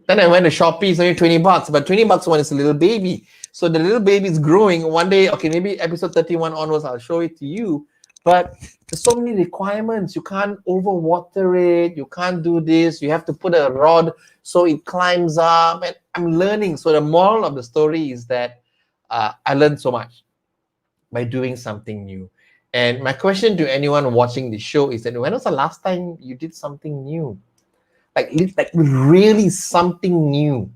Then I went to Shopee, it's only $20, but $20 one is a little baby. So the little baby is growing. One day, okay, maybe episode 31 onwards, I'll show it to you. but there's so many requirements. You can't overwater it. You can't do this. You have to put a rod so it climbs up. And I'm learning. So the moral of the story is that I learned so much by doing something new. And my question to anyone watching the show is that when was the last time you did something new? Like really something new.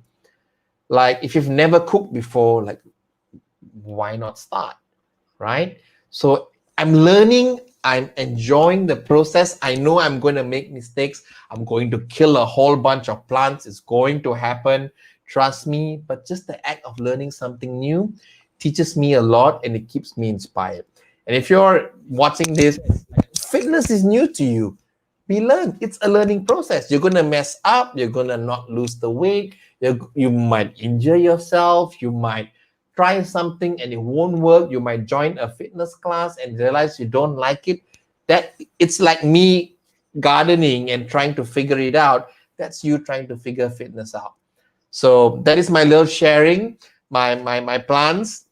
Like if you've never cooked before, like why not start? Right? So I'm learning, I'm enjoying the process. I know I'm going to make mistakes. I'm going to kill a whole bunch of plants. It's going to happen. Trust me. But just the act of learning something new teaches me a lot and it keeps me inspired. And if you're watching this, fitness is new to you. We learn. It's a learning process. You're going to mess up. You're going to not lose the weight. You might injure yourself. You might try something and it won't work. You might join a fitness class and realize you don't like it. That it's like me gardening and trying to figure it out. That's you trying to figure fitness out. So that is my little sharing, my plants.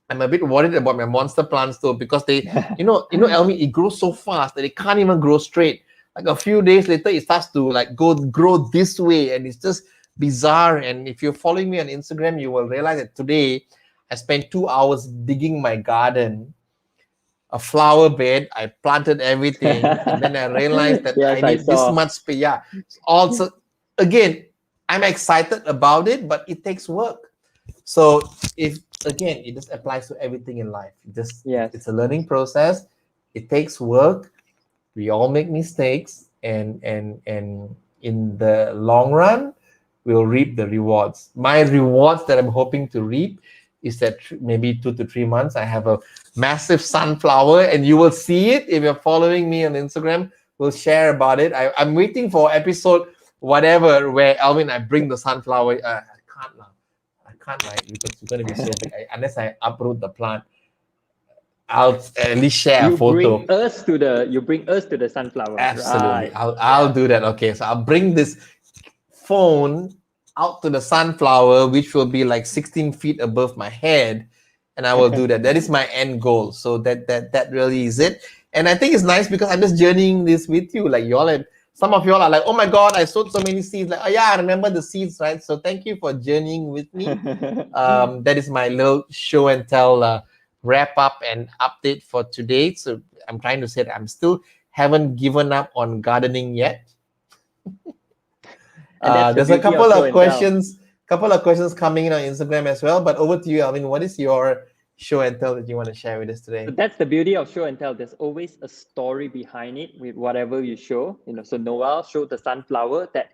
I'm a bit worried about my monster plants though, because they, Elmi, it grows so fast that it can't even grow straight. Like a few days later, it starts to like grow this way, and it's just bizarre. And if you're following me on Instagram, you will realize that today I spent 2 hours digging my garden, a flower bed. I planted everything, and then I realized that Yes, I I need this saw. much space. Yeah. Also, again, I'm excited about it, but it takes work. So if again, it just applies to everything in life. Yes. It's a learning process. It takes work. We all make mistakes, and in the long run, we'll reap the rewards. My rewards that I'm hoping to reap is that maybe 2 to 3 months, I have a massive sunflower, and you will see it if you're following me on Instagram. We'll share about it. I'm waiting for episode whatever where Alvin I bring the sunflower. I can't like because it's going to be so big. Unless I uproot the plant, I'll at least share a You photo. bring us to the sunflower. Absolutely. Right. I'll do that. Okay. So I'll bring this phone out to the sunflower, which will be like 16 feet above my head. And I will do that. That is my end goal. So that really is it. And I think it's nice because I'm just journeying this with you. Like y'all and some of y'all are like, oh my God, I sowed so many seeds. Like, oh yeah, I remember the seeds, right? So thank you for journeying with me. That is my little show and tell wrap up and update for today. So I'm trying to say that I'm still haven't given up on gardening yet. There's a couple of questions coming in on Instagram as well. But over to you, Alvin. What is your show and tell that you want to share with us today? So that's the beauty of show and tell. There's always a story behind it with whatever you show. So Noel showed the sunflower that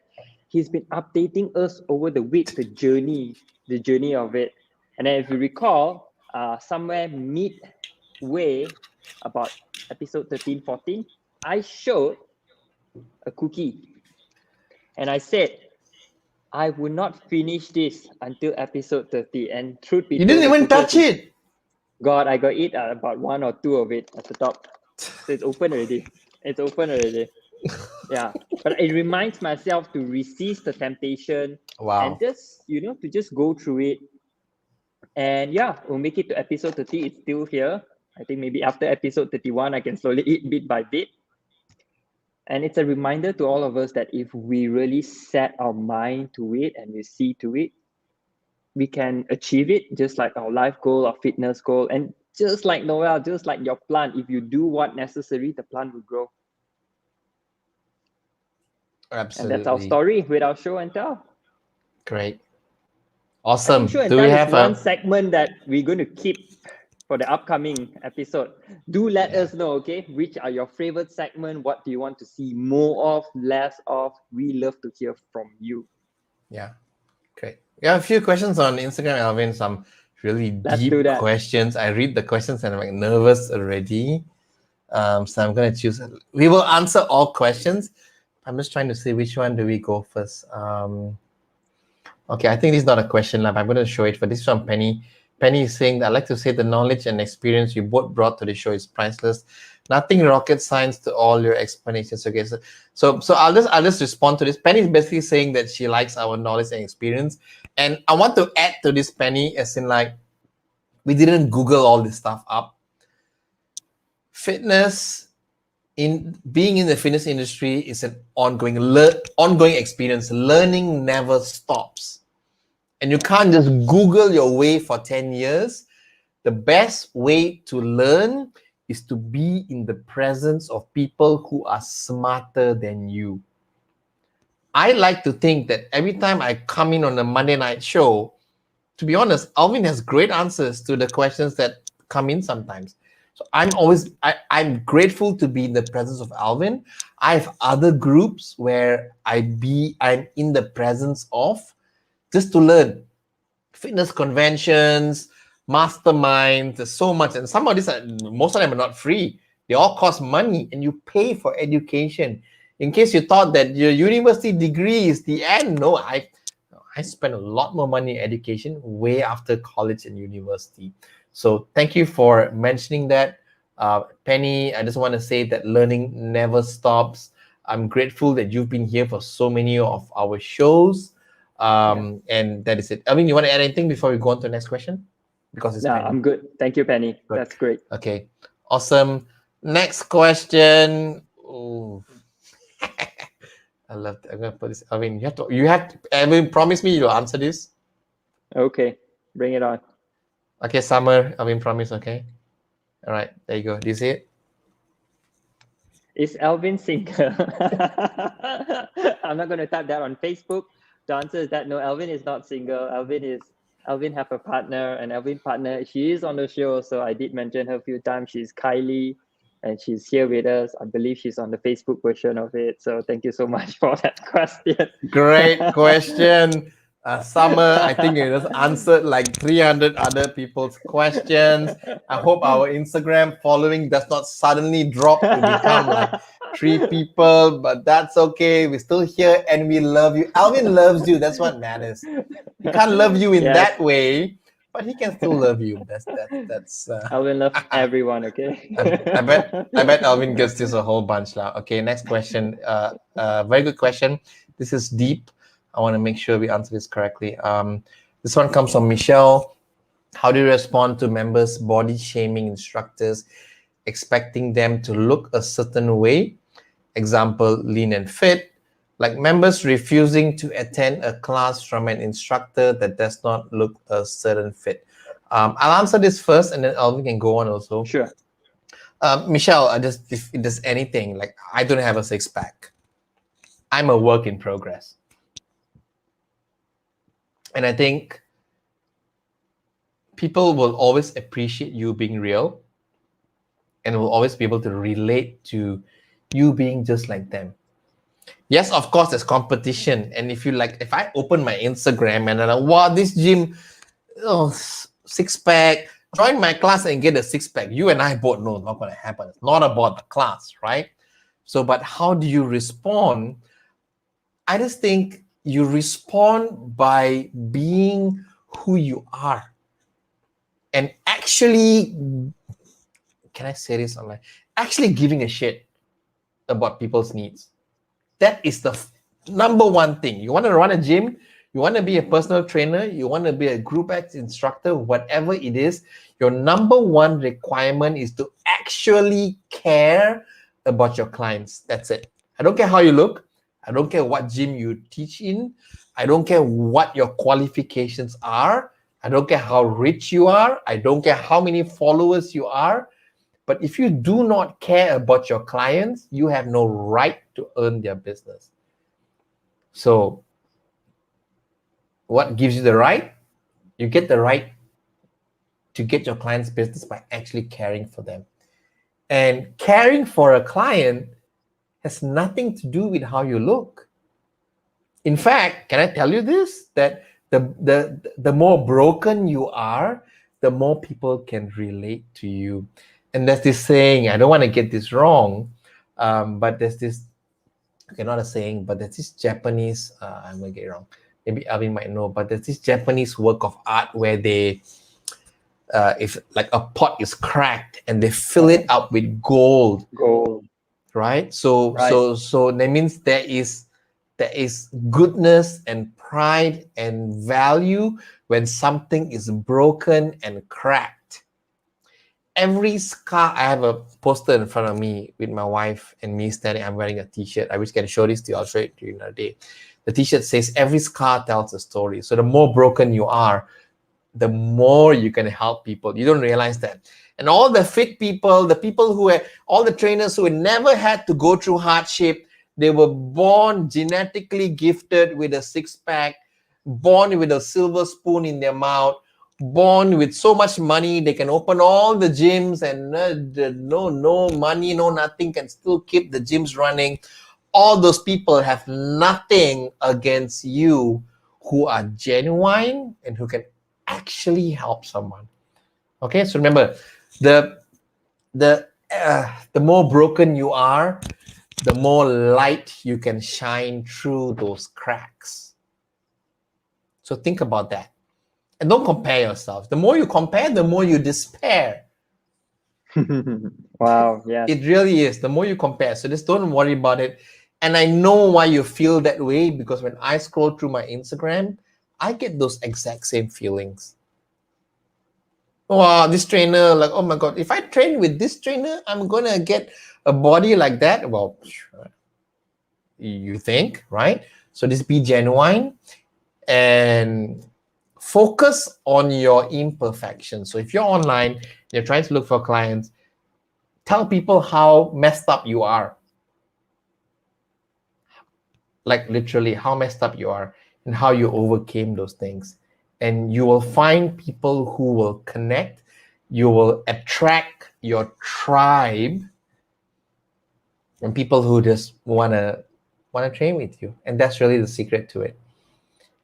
he's been updating us over the week, the journey of it. And then if you recall, somewhere midway, about episode 13, 14, I showed a cookie. And I said, I would not finish this until episode 30. And truth be You told, didn't even touch it. God, I got eat about one or two of it at the top. So it's open already. Yeah. But it reminds myself to resist the temptation. Wow. And just, to just go through it. And yeah, we'll make it to episode 30. It's still here. I think maybe after episode 31, I can slowly eat bit by bit. And it's a reminder to all of us that if we really set our mind to it and we see to it, we can achieve it, just like our life goal, our fitness goal. And just like Noel, just like your plant, if you do what necessary, the plant will grow. Absolutely. And that's our story with our show and tell. Great. Awesome. Show and tell is one segment that we're going to keep for the upcoming episode. Do let us know, okay? Which are your favorite segment? What do you want to see more of, less of? We love to hear from you. Yeah. Great. We have a few questions on Instagram, Alvin. Some really deep questions. I read the questions and I'm like nervous already. So I'm going to choose. We will answer all questions. I'm just trying to see which one do we go first. Okay, I think this is not a question, but I'm going to show it. But this is from Penny. Penny is saying that I'd like to say the knowledge and experience you both brought to the show is priceless. Nothing rocket science to all your explanations. Okay, so I'll just respond to this. Penny is basically saying that she likes our knowledge and experience, and I want to add to this, Penny, as in like we didn't Google all this stuff up. fitness, in being in the fitness industry, is an ongoing experience. Learning never stops, and you can't just Google your way for 10 years. The best way to learn is to be in the presence of people who are smarter than you. I like to think that every time I come in on a Monday night show, to be honest, Alvin has great answers to the questions that come in sometimes. So I'm grateful to be in the presence of Alvin. I have other groups where I'm in the presence of, just to learn. Fitness conventions, masterminds, there's so much. And some of these most of them are not free. They all cost money, and you pay for education. In case you thought that your university degree is the end, no, I spent a lot more money in education way after college and university. So thank you for mentioning that. Penny, I just want to say that learning never stops. I'm grateful that you've been here for so many of our shows. And that is it. I mean, you want to add anything before we go on to the next question? Because it's Penny. I'm good. Thank you, Penny. Good. That's great. Okay, awesome. Next question. Ooh. I love that. I'm gonna put this. I mean, you have to. Alvin, promise me you'll answer this. Okay, bring it on. Okay, Summer. Alvin, promise. Okay. All right, there you go. Do you see it? Is Alvin single? I'm not going to type that on Facebook. The answer is that no, Alvin is not single. Alvin have a partner, and Alvin partner, she is on the show. So I did mention her a few times. She's Kylie, and she's here with us. I believe she's on the Facebook version of it. So thank you so much for that question. Great question. Summer, I think you just answered like 300 other people's questions. I hope our Instagram following does not suddenly drop to become like 3 people, but that's okay. We're still here and we love you. Alvin loves you. That's what matters. He can't love you in that way, but he can still love you. That's Alvin loves everyone. Okay. I bet Alvin gets this a whole bunch now. Okay, next question. Very good question. This is deep. I want to make sure we answer this correctly. This one comes from Michelle. How do you respond to members body shaming instructors, expecting them to look a certain way? Example, lean and fit. Like members refusing to attend a class from an instructor that does not look a certain fit. I'll answer this first, and then Alvin can go on also. Sure. Michelle, if there's anything, like I don't have a 6-pack. I'm a work in progress. And I think people will always appreciate you being real, and will always be able to relate to you being just like them. Yes, of course, there's competition. And if I open my Instagram and I'm like, wow, this gym, 6-pack, join my class and get a 6-pack. You and I both know it's not going to happen. It's not about the class, right? So, but how do you respond? I just think you respond by being who you are. And actually, can I say this online? Actually giving a shit about people's needs. That is the number one thing. You want to run a gym, you want to be a personal trainer, you want to be a group X instructor, whatever it is, your number one requirement is to actually care about your clients. That's it. I don't care how you look. I don't care what gym you teach in. I don't care what your qualifications are. I don't care how rich you are. I don't care how many followers you are. But if you do not care about your clients, you have no right to earn their business. So what gives you the right? You get the right to get your client's business by actually caring for them. And caring for a client has nothing to do with how you look. In fact, can I tell you this? That the more broken you are, the more people can relate to you. And there's this saying, I don't want to get this wrong, but there's this, okay, not a saying, but there's this Japanese, I'm going to get it wrong. Maybe Alvin might know, but there's this Japanese work of art where they, if like a pot is cracked and they fill it up with gold. Right? So that means there is goodness and pride and value when something is broken and cracked. every scar. I have a poster in front of me with my wife and me standing. I'm wearing a t-shirt. I wish I can show this to you. I'll show it to you another day. The t-shirt says every scar tells a story. So the more broken you are, the more you can help people. You don't realize that. And all the fit people, the people who are, all the trainers who never had to go through hardship, they were born genetically gifted with a six-pack, born with a silver spoon in their mouth, born with so much money, they can open all the gyms and no money, no nothing, can still keep the gyms running. All those people have nothing against you who are genuine and who can actually help someone. Okay, so remember, the more broken you are, the more light you can shine through those cracks. So think about that. And don't compare yourself. The more you compare, the more you despair. Wow, yeah. It really is. The more you compare. So just don't worry about it. And I know why you feel that way, because when I scroll through my Instagram, I get those exact same feelings. Wow, this trainer, like, oh my God, if I train with this trainer, I'm going to get a body like that. Well, you think, right? So just be genuine and focus on your imperfections. So if you're online, you're trying to look for clients, tell people how messed up you are. Like literally how messed up you are and how you overcame those things. And you will find people who will connect. You will attract your tribe and people who just wanna train with you. And that's really the secret to it.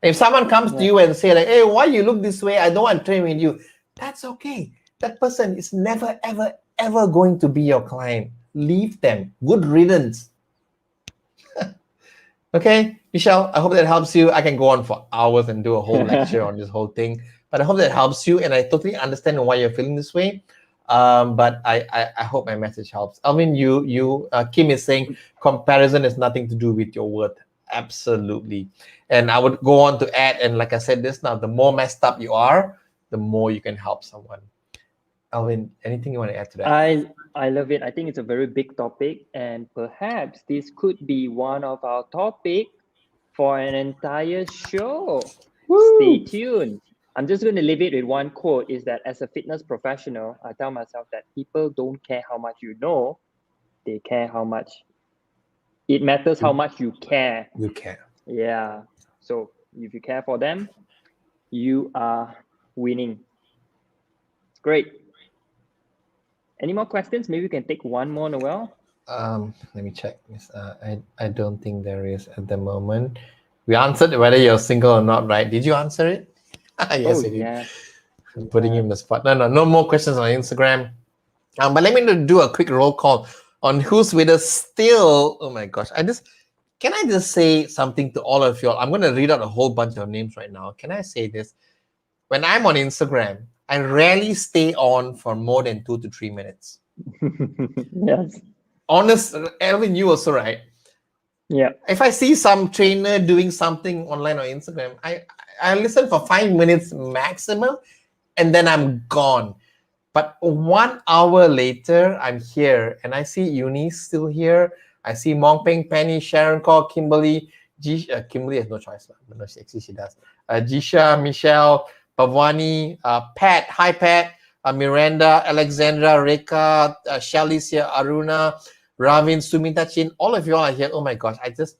If someone comes to you and say like, hey, why you look this way? I don't want to train with you. That's okay. That person is never, ever, ever going to be your client. Leave them. Good riddance. Okay, Michelle, I hope that helps you. I can go on for hours and do a whole lecture on this whole thing, but I hope that helps you, and I totally understand why you're feeling this way. But I hope my message helps. Alvin, Kim is saying comparison has nothing to do with your worth. Absolutely. And I would go on to add, and like I said this now, the more messed up you are, the more you can help someone. Alvin, anything you want to add to that? I love it. I think it's a very big topic, and perhaps this could be one of our topic for an entire show. Woo! Stay tuned. I'm just going to leave it with one quote, is that as a fitness professional, I tell myself that people don't care how much you know, they care how much. It matters how much you care. You care. Yeah. So if you care for them, you are winning. It's great. Any more questions? Maybe we can take one more, Noel. Let me check. I don't think there is at the moment. We answered whether you're single or not, right? Did you answer it? Yes, it is. I'm putting him in the spot. No more questions on Instagram. But let me do a quick roll call on who's with us still. Oh my gosh. Can I just say something to all of y'all? I'm going to read out a whole bunch of names right now. Can I say this? When I'm on Instagram, I rarely stay on for more than 2 to 3 minutes. Yes. Honest, Elvin, you also, right? Yeah. If I see some trainer doing something online on Instagram, I listen for 5 minutes maximum, and then I'm gone. But 1 hour later, I'm here, and I see Eunice still here. I see Mongpeng, Penny, Sharon Call, Kimberly. Kimberly has no choice, but no, she does. Jisha, Michelle, Pavani, Pat. Hi, Pat. Miranda, Alexandra, Reka, Shelly's here, Aruna, Ravin, Sumita Chin. All of you all are here. Oh my gosh, I just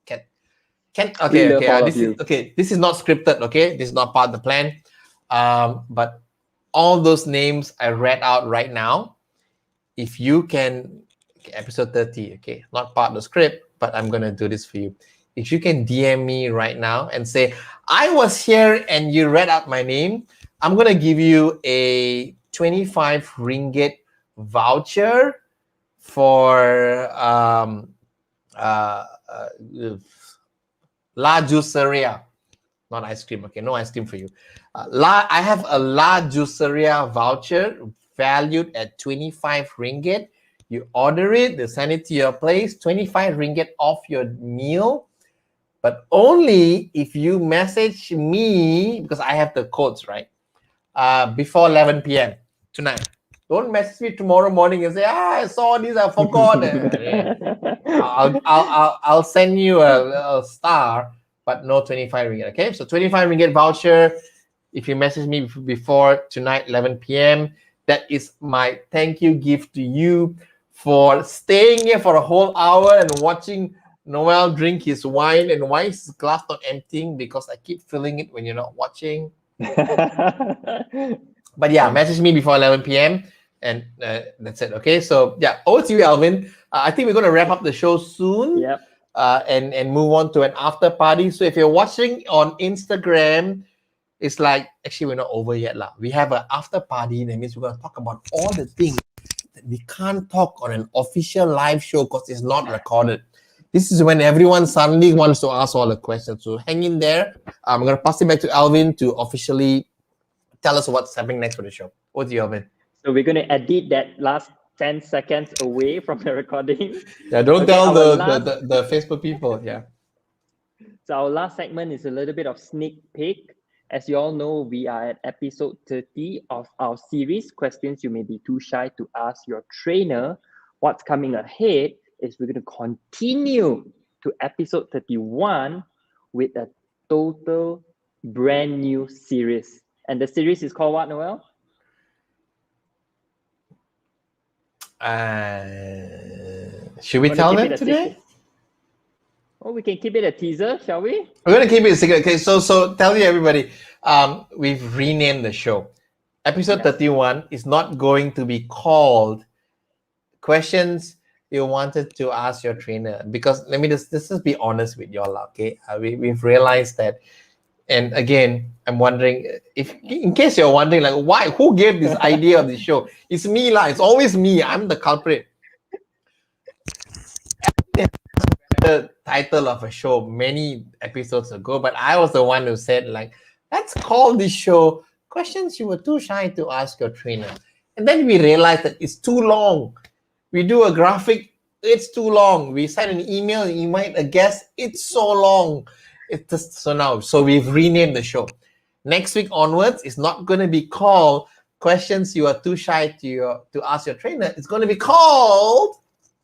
can't. Okay. This is not scripted. Okay, this is not part of the plan. But all those names I read out right now, if you can, episode 30. Okay, not part of the script, but I'm gonna do this for you. If you can DM me right now and say, I was here and you read out my name, I'm going to give you a 25 ringgit voucher for La Juiceria. Not ice cream, okay? No ice cream for you. I have a La Juiceria voucher valued at 25 ringgit. You order it, they send it to your place, 25 ringgit off your meal. But only if you message me, because I have the codes, right? Before 11 p.m. tonight. Don't message me tomorrow morning and say, I saw this, I forgot. I'll send you a star, but no 25 ringgit. Okay, so 25 ringgit voucher. If you message me before tonight, 11 p.m., that is my thank you gift to you for staying here for a whole hour and watching Noel drink his wine. And why is his glass not emptying? Because I keep filling it when you're not watching. But yeah, message me before 11 p.m. and that's it. Okay, so yeah, over to you, Alvin. I think we're going to wrap up the show soon. Yep. And move on to an after party. So if you're watching on Instagram, it's like, actually, we're not over yet. We have an after party. That means we're going to talk about all the things that we can't talk on an official live show because it's not recorded. This is when everyone suddenly wants to ask all the questions. So hang in there. I'm going to pass it back to Alvin to officially tell us what's happening next for the show. What's you, Alvin? So we're going to edit that last 10 seconds away from the recording. Yeah, don't tell the Facebook people. Yeah. So our last segment is a little bit of sneak peek. As you all know, we are at episode 30 of our series, Questions You May Be Too Shy to Ask Your Trainer. What's coming ahead is we're going to continue to episode 31 with a total brand new series. And the series is called what, Noel? Should we tell them today? Secret? Oh, we can keep it a teaser, shall we? We're going to keep it a secret. Okay, so tell you everybody, we've renamed the show. Episode 31 is not going to be called Questions You Wanted to Ask Your Trainer, because let me just be honest with y'all, okay? We've realized that, and again, I'm wondering, if in case you're wondering, like, why, who gave this idea of the show? It's me, it's always me. I'm the culprit. The title of a show many episodes ago, but I was the one who said, like, let's call this show Questions You Were Too Shy to Ask Your Trainer. And then we realized that it's too long. We do a graphic, it's too long. We send an email, and you might guess, it's so long. It's just so we've renamed the show. Next week onwards, it's not going to be called Questions You Are Too Shy to Ask Your Trainer. It's going to be called,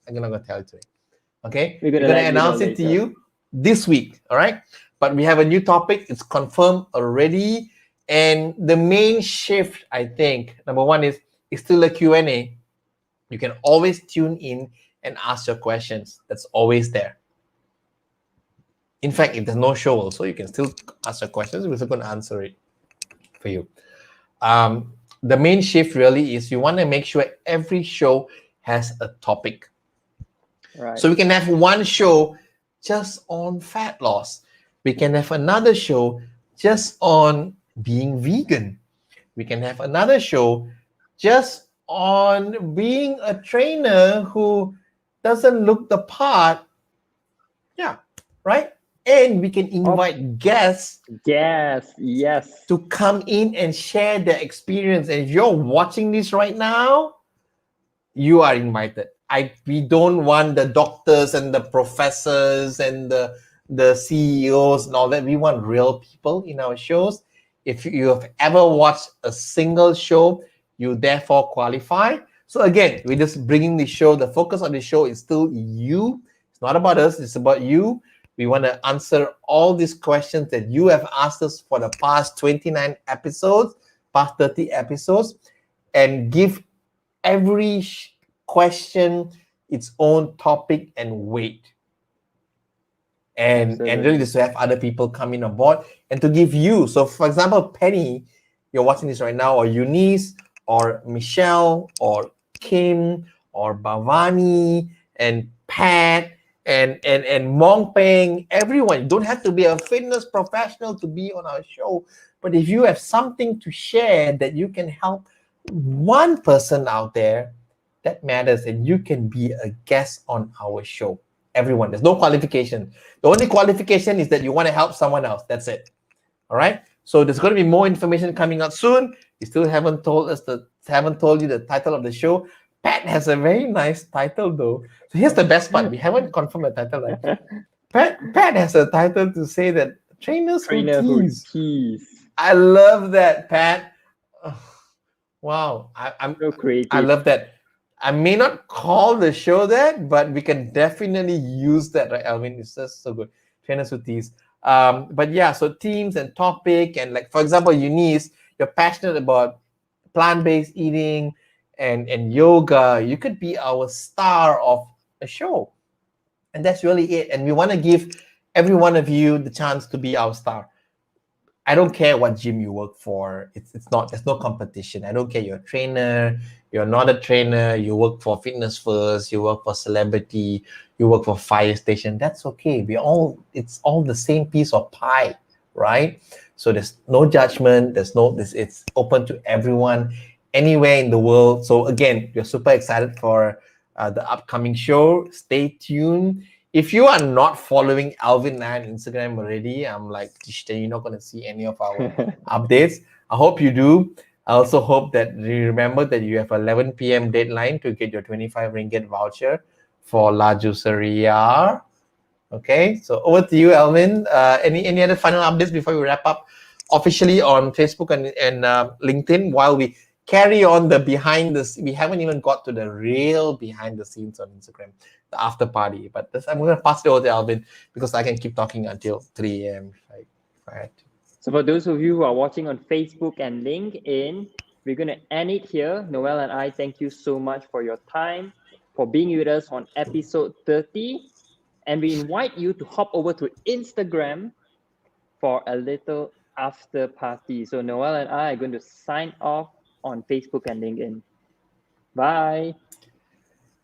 I'm not going to tell you today. Okay, we're going to announce it to you this week. All right, but we have a new topic. It's confirmed already, and the main shift, I think, number one is still a Q&A. You can always tune in and ask your questions. That's always there. In fact, if there's no show also, you can still ask your questions. We're still going to answer it for you. The main shift really is you want to make sure every show has a topic. Right. So we can have one show just on fat loss. We can have another show just on being vegan. We can have another show just on being a trainer who doesn't look the part. Yeah, right? And we can invite guests. Yes. To come in and share their experience. And if you're watching this right now, you are invited. We don't want the doctors and the professors and the CEOs and all that. We want real people in our shows. If you have ever watched a single show, you therefore qualify. So again, we're just bringing the show. The focus of the show is still you. It's not about us. It's about you. We want to answer all these questions that you have asked us for the past 29 episodes, past 30 episodes, and give every question its own topic and weight. And really just to have other people come in on board and to give you. So for example, Penny, you're watching this right now, or Eunice, or Michelle, or Kim, or Bhavani, and Pat, and Mong Peng, everyone. You don't have to be a fitness professional to be on our show. But if you have something to share that you can help one person out there, that matters, and you can be a guest on our show. Everyone, there's no qualification. The only qualification is that you want to help someone else. That's it. All right. So there's going to be more information coming out soon. We still haven't told you the title of the show. Pat has a very nice title though. So here's the best part. We haven't confirmed the title. Right? Pat has a title to say that trainers who tease. I love that, Pat. Wow, So I creative. love that. I may not call the show that, but we can definitely use that, right, Alvin? It's just so good. Trainers with these. But yeah, so themes and topic, and like for example, Eunice, you're passionate about plant-based eating and yoga. You could be our star of a show, and that's really it. And we want to give every one of you the chance to be our star. I don't care what gym you work for. It's not, there's no competition. I don't care you're a trainer, you're not a trainer, you work for Fitness First, you work for Celebrity, you work for Fire Station. That's okay. It's all the same piece of pie, right? So there's no judgment. There's no this. It's open to everyone, anywhere in the world. So again, we're super excited for the upcoming show. Stay tuned. If you are not following Alvin and I on Instagram already, I'm like, you're not going to see any of our updates. I hope you do. I also hope that you remember that you have 11 p.m. deadline to get your 25 ringgit voucher for La Juiceria. Okay, so over to you, Alvin. Any other final updates before we wrap up officially on Facebook and LinkedIn while we carry on the behind the we haven't even got to the real behind the scenes on Instagram, the after party. But I'm going to pass it over to Alvin because I can keep talking until 3 a.m. If I had to. So for those of you who are watching on Facebook and LinkedIn, we're going to end it here. Noel and I thank you so much for your time, for being with us on episode 30. And we invite you to hop over to Instagram for a little after party. So Noel and I are going to sign off on Facebook and LinkedIn. Bye.